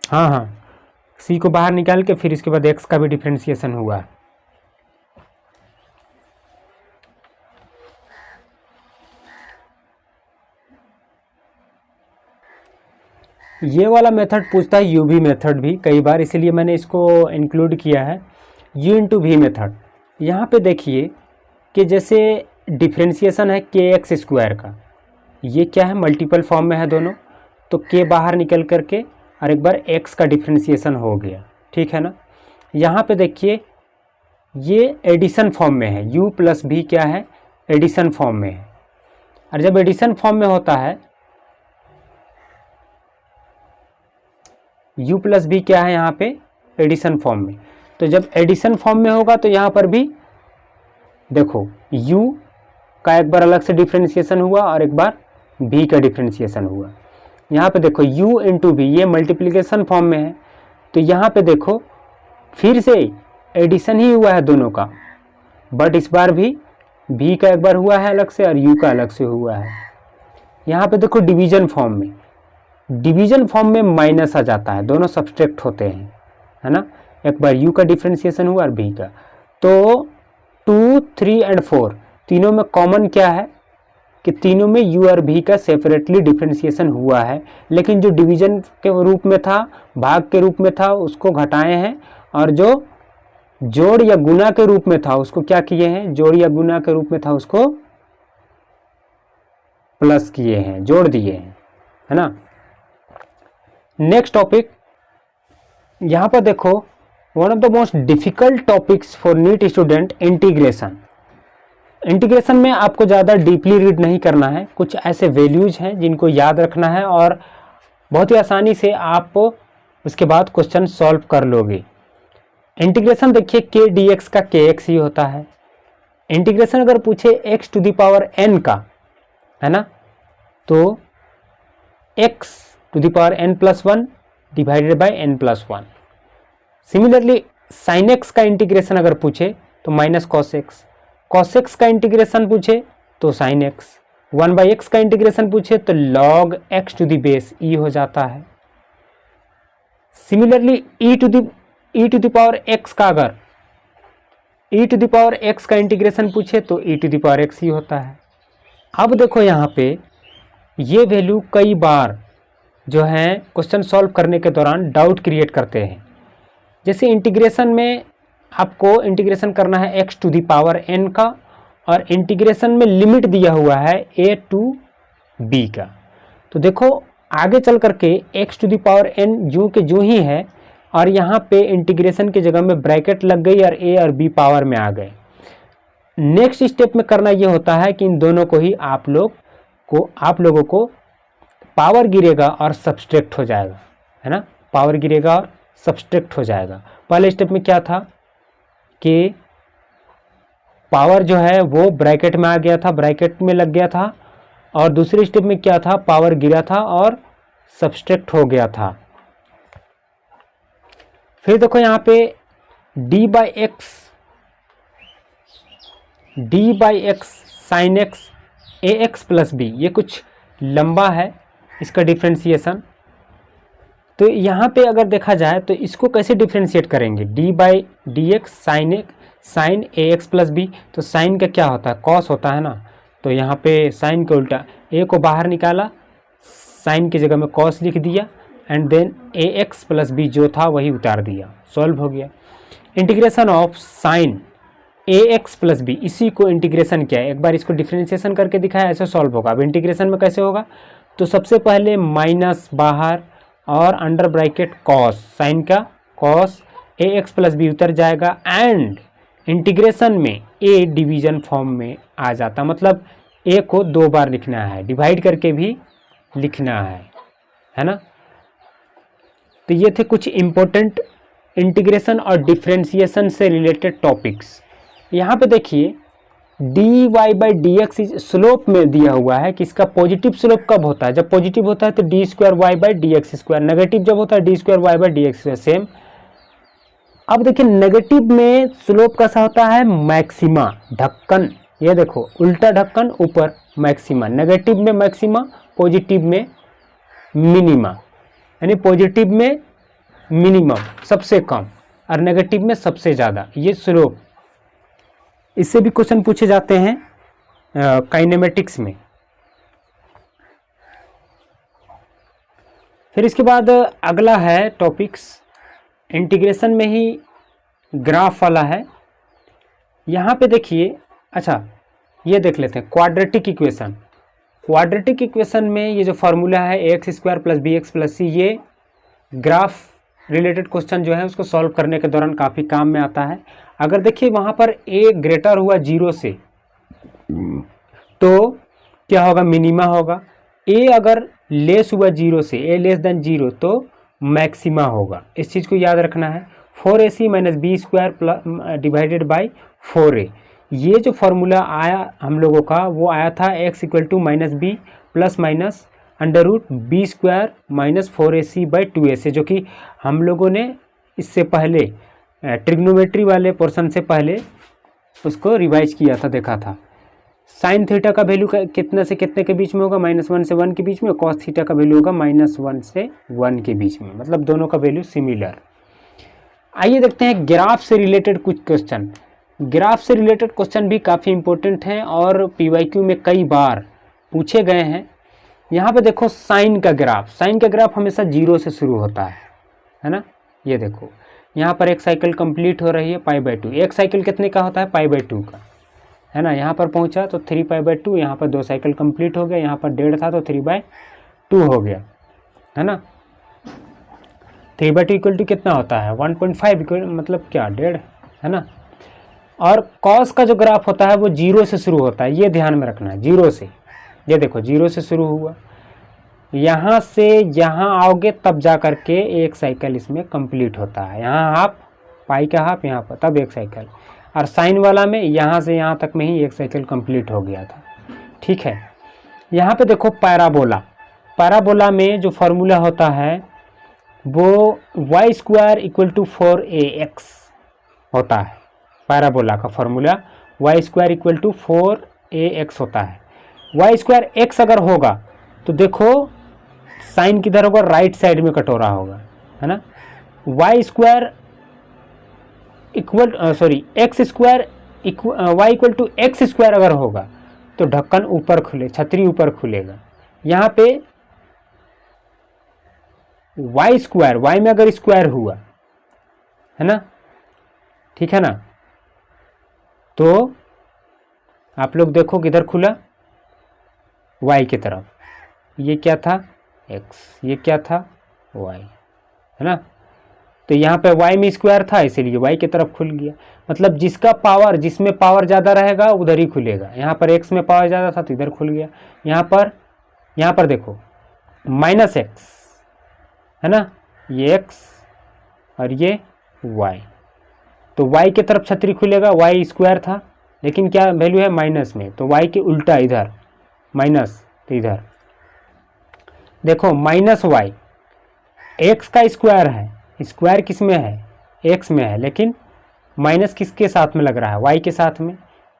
हाँ, c को बाहर निकाल के फिर इसके बाद x का भी डिफ्रेंशिएशन हुआ। ये वाला मेथड पूछता है u/v मेथड भी कई बार, इसीलिए मैंने इसको इंक्लूड किया है, u/v मेथड। यहाँ पे देखिए कि जैसे डिफ्रेंशिएशन है kx² का, ये क्या है मल्टीपल फॉर्म में है दोनों, तो k बाहर निकल करके और एक बार x का डिफ्रेंशिएशन हो गया, ठीक है ना। यहाँ पे देखिए ये एडिशन फॉर्म में है, u प्लस v क्या है एडिशन फॉर्म में है, और जब एडिशन फॉर्म में होता है u प्लस v क्या है यहाँ पे एडिशन फॉर्म में, तो जब एडिशन फॉर्म में होगा तो यहाँ पर भी देखो u का एक बार अलग से डिफ्रेंशिएशन हुआ और एक बार v का डिफ्रेंशिएशन हुआ। यहाँ पे देखो u इंटू v, ये मल्टीप्लिकेशन फॉर्म में है, तो यहाँ पे देखो फिर से एडिशन ही हुआ है दोनों का, बट इस बार भी v का एक बार हुआ है अलग से और u का अलग से हुआ है। यहाँ पे देखो डिवीजन फॉर्म में, डिवीजन फॉर्म में माइनस आ जाता है, दोनों सब्सट्रैक्ट होते हैं, है ना। एक बार u का डिफ्रेंशिएशन हुआ और v का, तो 2, 3 और 4 तीनों में कॉमन क्या है कि तीनों में u और v का सेपरेटली डिफ्रेंशिएशन हुआ है, लेकिन जो डिवीजन के रूप में था, भाग के रूप में था, उसको घटाए हैं, और जो जोड़ या गुना के रूप में था उसको क्या किए हैं, जोड़ या गुना के रूप में था उसको प्लस किए हैं, जोड़ दिए हैं, है ना। नेक्स्ट टॉपिक, यहाँ पर देखो one of the most difficult topics for NEET student, integration. Integration में आपको ज़्यादा डीपली रीड नहीं करना है, कुछ ऐसे वैल्यूज हैं जिनको याद रखना है और बहुत ही आसानी से आप उसके बाद क्वेश्चन सॉल्व कर लोगे। इंटीग्रेशन देखिए k dx का kx ही होता है। इंटीग्रेशन अगर पूछे x to the power n का, है ना, तो x to the power n plus 1 divided by n plus 1। Similarly sine x का इंटीग्रेशन अगर पूछे तो minus cos x, cos x का इंटीग्रेशन पूछे तो साइन एक्स, 1/x का इंटीग्रेशन पूछे तो log x to the base e हो जाता है। Similarly e to the power x का अगर e to the power x का इंटीग्रेशन पूछे तो e to the power x ही होता है। अब देखो यहाँ पे ये वैल्यू कई बार जो है क्वेश्चन सॉल्व करने के दौरान डाउट क्रिएट करते हैं। जैसे इंटीग्रेशन में आपको इंटीग्रेशन करना है x to the power n का, और इंटीग्रेशन में लिमिट दिया हुआ है a टू b का, तो देखो आगे चल करके x to the power n जो के जो ही है, और यहाँ पे इंटीग्रेशन की जगह में ब्रैकेट लग गई और a और b पावर में आ गए। नेक्स्ट स्टेप में करना ये होता है कि इन दोनों को ही आप लोगों को पावर गिरेगा और सब्सट्रैक्ट हो जाएगा, है ना, पावर गिरेगा और सब्सट्रैक्ट हो जाएगा। पहले स्टेप में क्या था कि पावर जो है वो ब्रैकेट में आ गया था, ब्रैकेट में लग गया था, और दूसरे स्टेप में क्या था, पावर गिरा था और सब्सट्रैक्ट हो गया था। फिर देखो यहाँ पे d/x d by x sine x a x plus b, ये कुछ लंबा है इसका डिफ्रेंसिएशन। तो यहाँ पे अगर देखा जाए तो इसको कैसे डिफ्रेंशिएट करेंगे, d by d x sine a x plus b. तो साइन का क्या होता है, कॉस होता है ना, तो यहाँ पे साइन के उल्टा ए को बाहर निकाला, साइन की जगह में कॉस लिख दिया and then a x plus b जो था वही उतार दिया, सॉल्व हो गया। Integration of sine a x plus b, इसी को इंटीग्रेशन किया है, एक बार इसको डिफ्रेंशिएशन करके दिखाया, ऐसे सॉल्व होगा। अब इंटीग्रेशन में कैसे होगा, तो सबसे पहले माइनस बाहर और अंडर ब्रैकेट कॉस, साइन का cos A x plus B उतर जाएगा एंड इंटीग्रेशन में ए डिवीजन फॉर्म में आ जाता, मतलब ए को 2 बार लिखना है, डिवाइड करके भी लिखना है ना। तो ये थे कुछ इम्पोर्टेंट इंटीग्रेशन और डिफ्रेंशिएशन से रिलेटेड टॉपिक्स। यहाँ पे देखिए d y by d x slope में दिया हुआ है कि इसका पॉजिटिव स्लोप कब होता है, जब पॉजिटिव होता है तो d square y by d x square, negative जब होता है d square y by d x square, same. अब देखिए नेगेटिव में स्लोप कैसा होता है, मैक्सिमा, ढक्कन, ये देखो उल्टा ढक्कन ऊपर मैक्सिमा, नेगेटिव में मैक्सिमा, पॉजिटिव में मिनिमा, यानी पॉजिटिव में मिनिमम सबसे कम और नेगेटिव में सबसे ज़्यादा, ये स्लोप। इससे भी क्वेश्चन पूछे जाते हैं काइनेमेटिक्स में। फिर इसके बाद अगला है टॉपिक्स, इंटीग्रेशन में ही ग्राफ वाला है। यहाँ पे देखिए, अच्छा ये देख लेते हैं क्वाड्रेटिक इक्वेशन। क्वाड्रेटिक इक्वेशन में ये जो फार्मूला है a x square plus b x plus c, ये ग्राफ रिलेटेड क्वेश्चन जो है उसको सॉल्व करने के दौरान काफ़ी काम में आता है। अगर देखिए वहाँ पर ए ग्रेटर हुआ 0 से तो क्या होगा, मिनिमा होगा। ए अगर लेस हुआ 0 से, ए लेस देन 0 तो मैक्सिमा होगा। इस चीज़ को याद रखना है। 4ac minus b square divided by 4a, ये जो फॉर्मूला आया हम लोगों का वो आया था x equal to minus b plus minus under root b square minus 4ac by 2a से, जो कि हम लोगों ने इससे पहले ट्रिग्नोमेट्री वाले पोर्शन से पहले उसको रिवाइज किया था, देखा था। साइन थीटा का वैल्यू कितने से कितने के बीच में होगा, -1 से 1 के बीच में। कॉस थीटा का वैल्यू होगा -1 से 1 के बीच में, मतलब दोनों का वैल्यू सिमिलर। आइए देखते हैं ग्राफ से रिलेटेड कुछ क्वेश्चन। ग्राफ से रिलेटेड क्वेश्चन भी काफ़ी इंपॉर्टेंट हैं और पीवाईक्यू में कई बार पूछे गए हैं। यहाँ पे देखो साइन का ग्राफ, साइन का ग्राफ हमेशा 0 से शुरू होता है ना। ये देखो यहाँ पर एक साइकिल कंप्लीट हो रही है π/2, एक साइकिल कितने का होता है π/2 का, है ना। यहाँ पर पहुँचा तो 3π/2, यहाँ पर 2 साइकिल कंप्लीट हो गया, यहाँ पर 1.5 था तो 3/2 हो गया, है ना। 3/2 इक्वल टू कितना होता है 1.5 इक्वल, मतलब क्या 1.5, है ना। और कॉस का जो ग्राफ होता है वो 0 से शुरू होता है, ये ध्यान में रखना है, 0 से। ये देखो 0 से शुरू हुआ, यहाँ से यहाँ आओगे तब जा कर के एक साइकिल इसमें कंप्लीट होता है। यहाँ हाफ, पाई का हाफ यहाँ पर, तब एक साइकिल। और साइन वाला में यहाँ से यहाँ तक में ही एक साइकिल कंप्लीट हो गया था, ठीक है। यहाँ पे देखो पैराबोला, पैराबोला में जो फार्मूला होता है वो y square equal to 4ax होता है। पैराबोला का formula y square equal to 4ax होता है। y स्क्वायर x अगर होगा तो देखो साइन किधर होगा, राइट साइड में कटोरा होगा, है ना। y square equal x square y equal to x square अगर होगा तो ढक्कन ऊपर खुले, छतरी ऊपर खुलेगा। यहाँ पे y स्क्वायर, y में अगर स्क्वायर हुआ, है ना, ठीक है ना, तो आप लोग देखो किधर खुला, y की तरफ। ये क्या था x, ये क्या था y, है ना। तो यहाँ पे y में स्क्वायर था इसीलिए y की तरफ खुल गया। मतलब जिसका पावर, जिसमें पावर ज़्यादा रहेगा उधर ही खुलेगा। यहाँ पर x में पावर ज़्यादा था तो इधर खुल गया। यहाँ पर देखो -x, है ना, ये x और ये y, तो y की तरफ छतरी खुलेगा। y स्क्वायर था लेकिन क्या वैल्यू है माइनस में, तो y के उल्टा इधर माइनस, तो इधर देखो -y, x का स्क्वायर है, स्क्वायर किस में है, x में है, लेकिन माइनस किसके साथ में लग रहा है, y के साथ में।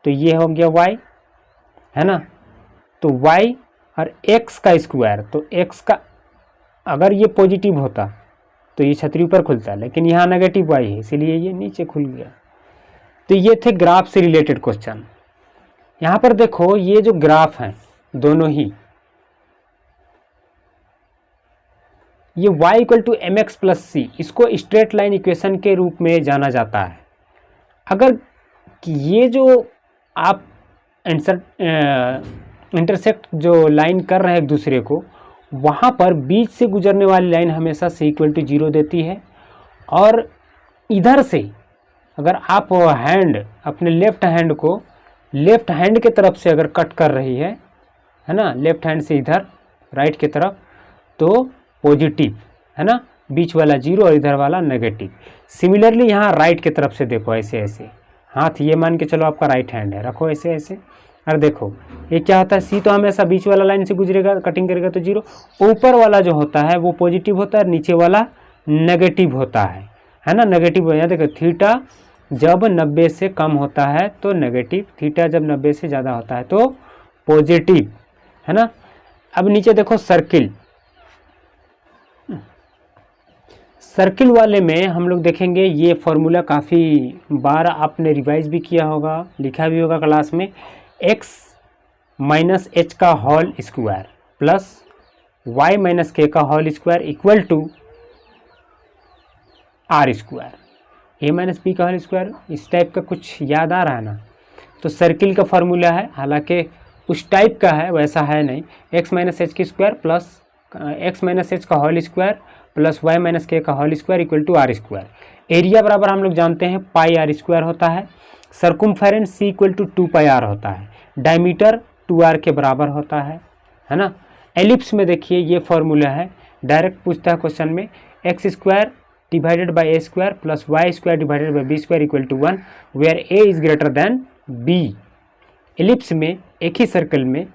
तो ये हो गया y, है ना। तो y और x का स्क्वायर, तो x का अगर ये पॉजिटिव होता तो ये छतरी ऊपर खुलता है, लेकिन यहाँ नेगेटिव y है इसीलिए ये नीचे खुल गया। तो ये थे ग्राफ से रिलेटेड क्वेश्चन। यहाँ पर देखो ये जो ग्राफ हैं दोनों ही, ये y equal to m x plus c, इसको स्ट्रेट लाइन इक्वेशन के रूप में जाना जाता है। अगर ये जो आप इंटरसेक्ट जो लाइन कर रहे हैं एक दूसरे को, वहाँ पर बीच से गुजरने वाली लाइन हमेशा c इक्वल टू 0 देती है। और इधर से अगर आप हैंड अपने लेफ्ट हैंड को लेफ्ट हैंड के तरफ से अगर कट कर रही है ना, लेफ्ट हैंड से इधर राइट की तरफ, तो पॉजिटिव है ना, बीच वाला 0 और इधर वाला नेगेटिव। सिमिलरली यहाँ राइट की तरफ से देखो, ऐसे ऐसे हाथ ये मान के चलो आपका राइट हैंड है, रखो ऐसे ऐसे, और देखो ये क्या होता है, सी तो हमेशा बीच वाला लाइन से गुजरेगा, कटिंग करेगा तो 0। ऊपर वाला जो होता है वो पॉजिटिव होता है, नीचे वाला नेगेटिव होता है ना, नेगेटिव। यहाँ देखो थीटा जब 90 से कम होता है तो नेगेटिव, थीटा जब 90 से ज़्यादा होता है तो पॉजिटिव, है ना। अब नीचे देखो सर्किल, सर्किल वाले में हम लोग देखेंगे ये फॉर्मूला काफ़ी बार आपने रिवाइज भी किया होगा, लिखा भी होगा क्लास में, x माइनस एच का whole square plus y minus k का whole square equal to r square, a minus b का होल स्क्वायर। इस टाइप का कुछ याद आ रहा है ना। तो सर्किल का फॉर्मूला है, हालांकि उस टाइप का है वैसा है नहीं, x माइनस एच की square plus x minus h का whole square plus y minus k का whole square equal to r square. Area बराबर हम लोग जानते हैं पाई आर स्क्वायर होता है। Circumference c equal to 2 pi r होता है। डायमीटर 2r के बराबर होता है ना। एलिप्स में देखिए ये फॉर्मूला है, डायरेक्ट पूछता है क्वेश्चन में, x square divided by a square plus y square divided by b square equal to 1 where a is greater than b. Ellipse में एक ही सर्कल में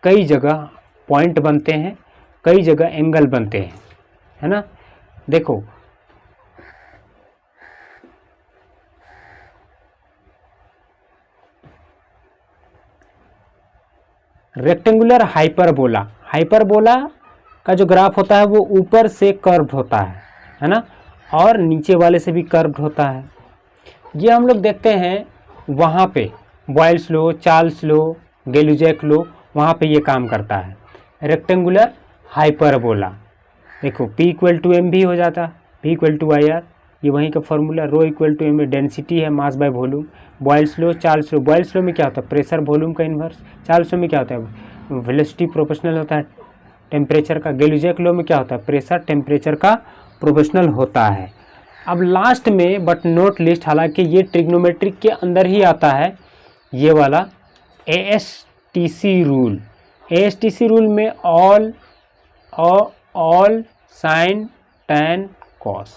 कई जगह पॉइंट बनते हैं, कई जगह एंगल बनते हैं, है ना। देखो रेक्टेंगुलर हाइपरबोला, हाइपरबोला का जो ग्राफ होता है वो ऊपर से कर्व्ड होता है ना, और नीचे वाले से भी कर्व्ड होता है। ये हम लोग देखते हैं वहाँ पे बॉयल्स लो, चार्ल्स लो, गैलुजैक लो, वहाँ पे ये काम करता है। रेक्टेंगुलर हाइपरबोला देखो P इक्वल टू एम भी हो जाता, P equal to I R, ये वहीं का formula. Rho equal to m में डेंसिटी है, mass by volume. Boyle's law, Charles law, Boyle's law में क्या होता है, प्रेशर वॉल्यूम का इन्वर्स। चार्ल्स लो में क्या होता है, वेलोसिटी प्रोपोर्शनल होता है टेम्परेचर का। गैलुजैक लो में क्या होता है, प्रेशर टेम्परेचर का प्रोपोर्शनल होता है। अब लास्ट में बट नॉट लीस्ट, हालांकि ये ट्रिग्नोमेट्रिक के अंदर ही आता है, ये वाला ASTC रूल। ASTC रूल में all sine tan cos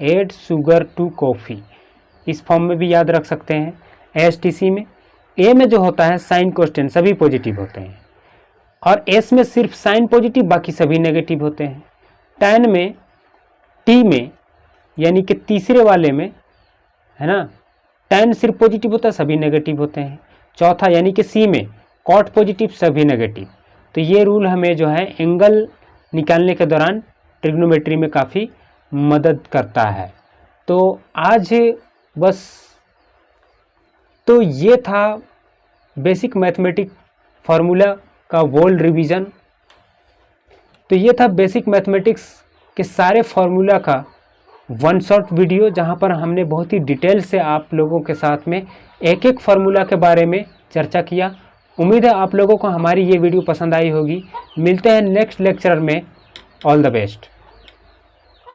add sugar to coffee, इस फॉर्म में भी याद रख सकते हैं। ASTC में ए में जो होता है साइन कोस्टेन सभी पॉजिटिव होते हैं, और एस में सिर्फ साइन पॉजिटिव, बाकी सभी नेगेटिव होते हैं। टैन में, टी में यानी कि तीसरे वाले में, है ना, टैन सिर्फ पॉजिटिव होता है, सभी नेगेटिव होते हैं। चौथा यानी कि सी में कॉट पॉजिटिव, सभी नेगेटिव। तो ये रूल हमें जो है एंगल निकालने के दौरान ट्रिग्नोमेट्री में काफ़ी मदद करता है। तो आज बस तो ये था बेसिक मैथमेटिक फार्मूला का वर्ल्ड रिवीजन। तो ये था बेसिक मैथमेटिक्स के सारे फार्मूला का वन शॉट वीडियो, जहाँ पर हमने बहुत ही डिटेल से आप लोगों के साथ में एक एक फार्मूला के बारे में चर्चा किया। उम्मीद है आप लोगों को हमारी ये वीडियो पसंद आई होगी। मिलते हैं नेक्स्ट लेक्चर में। All the best.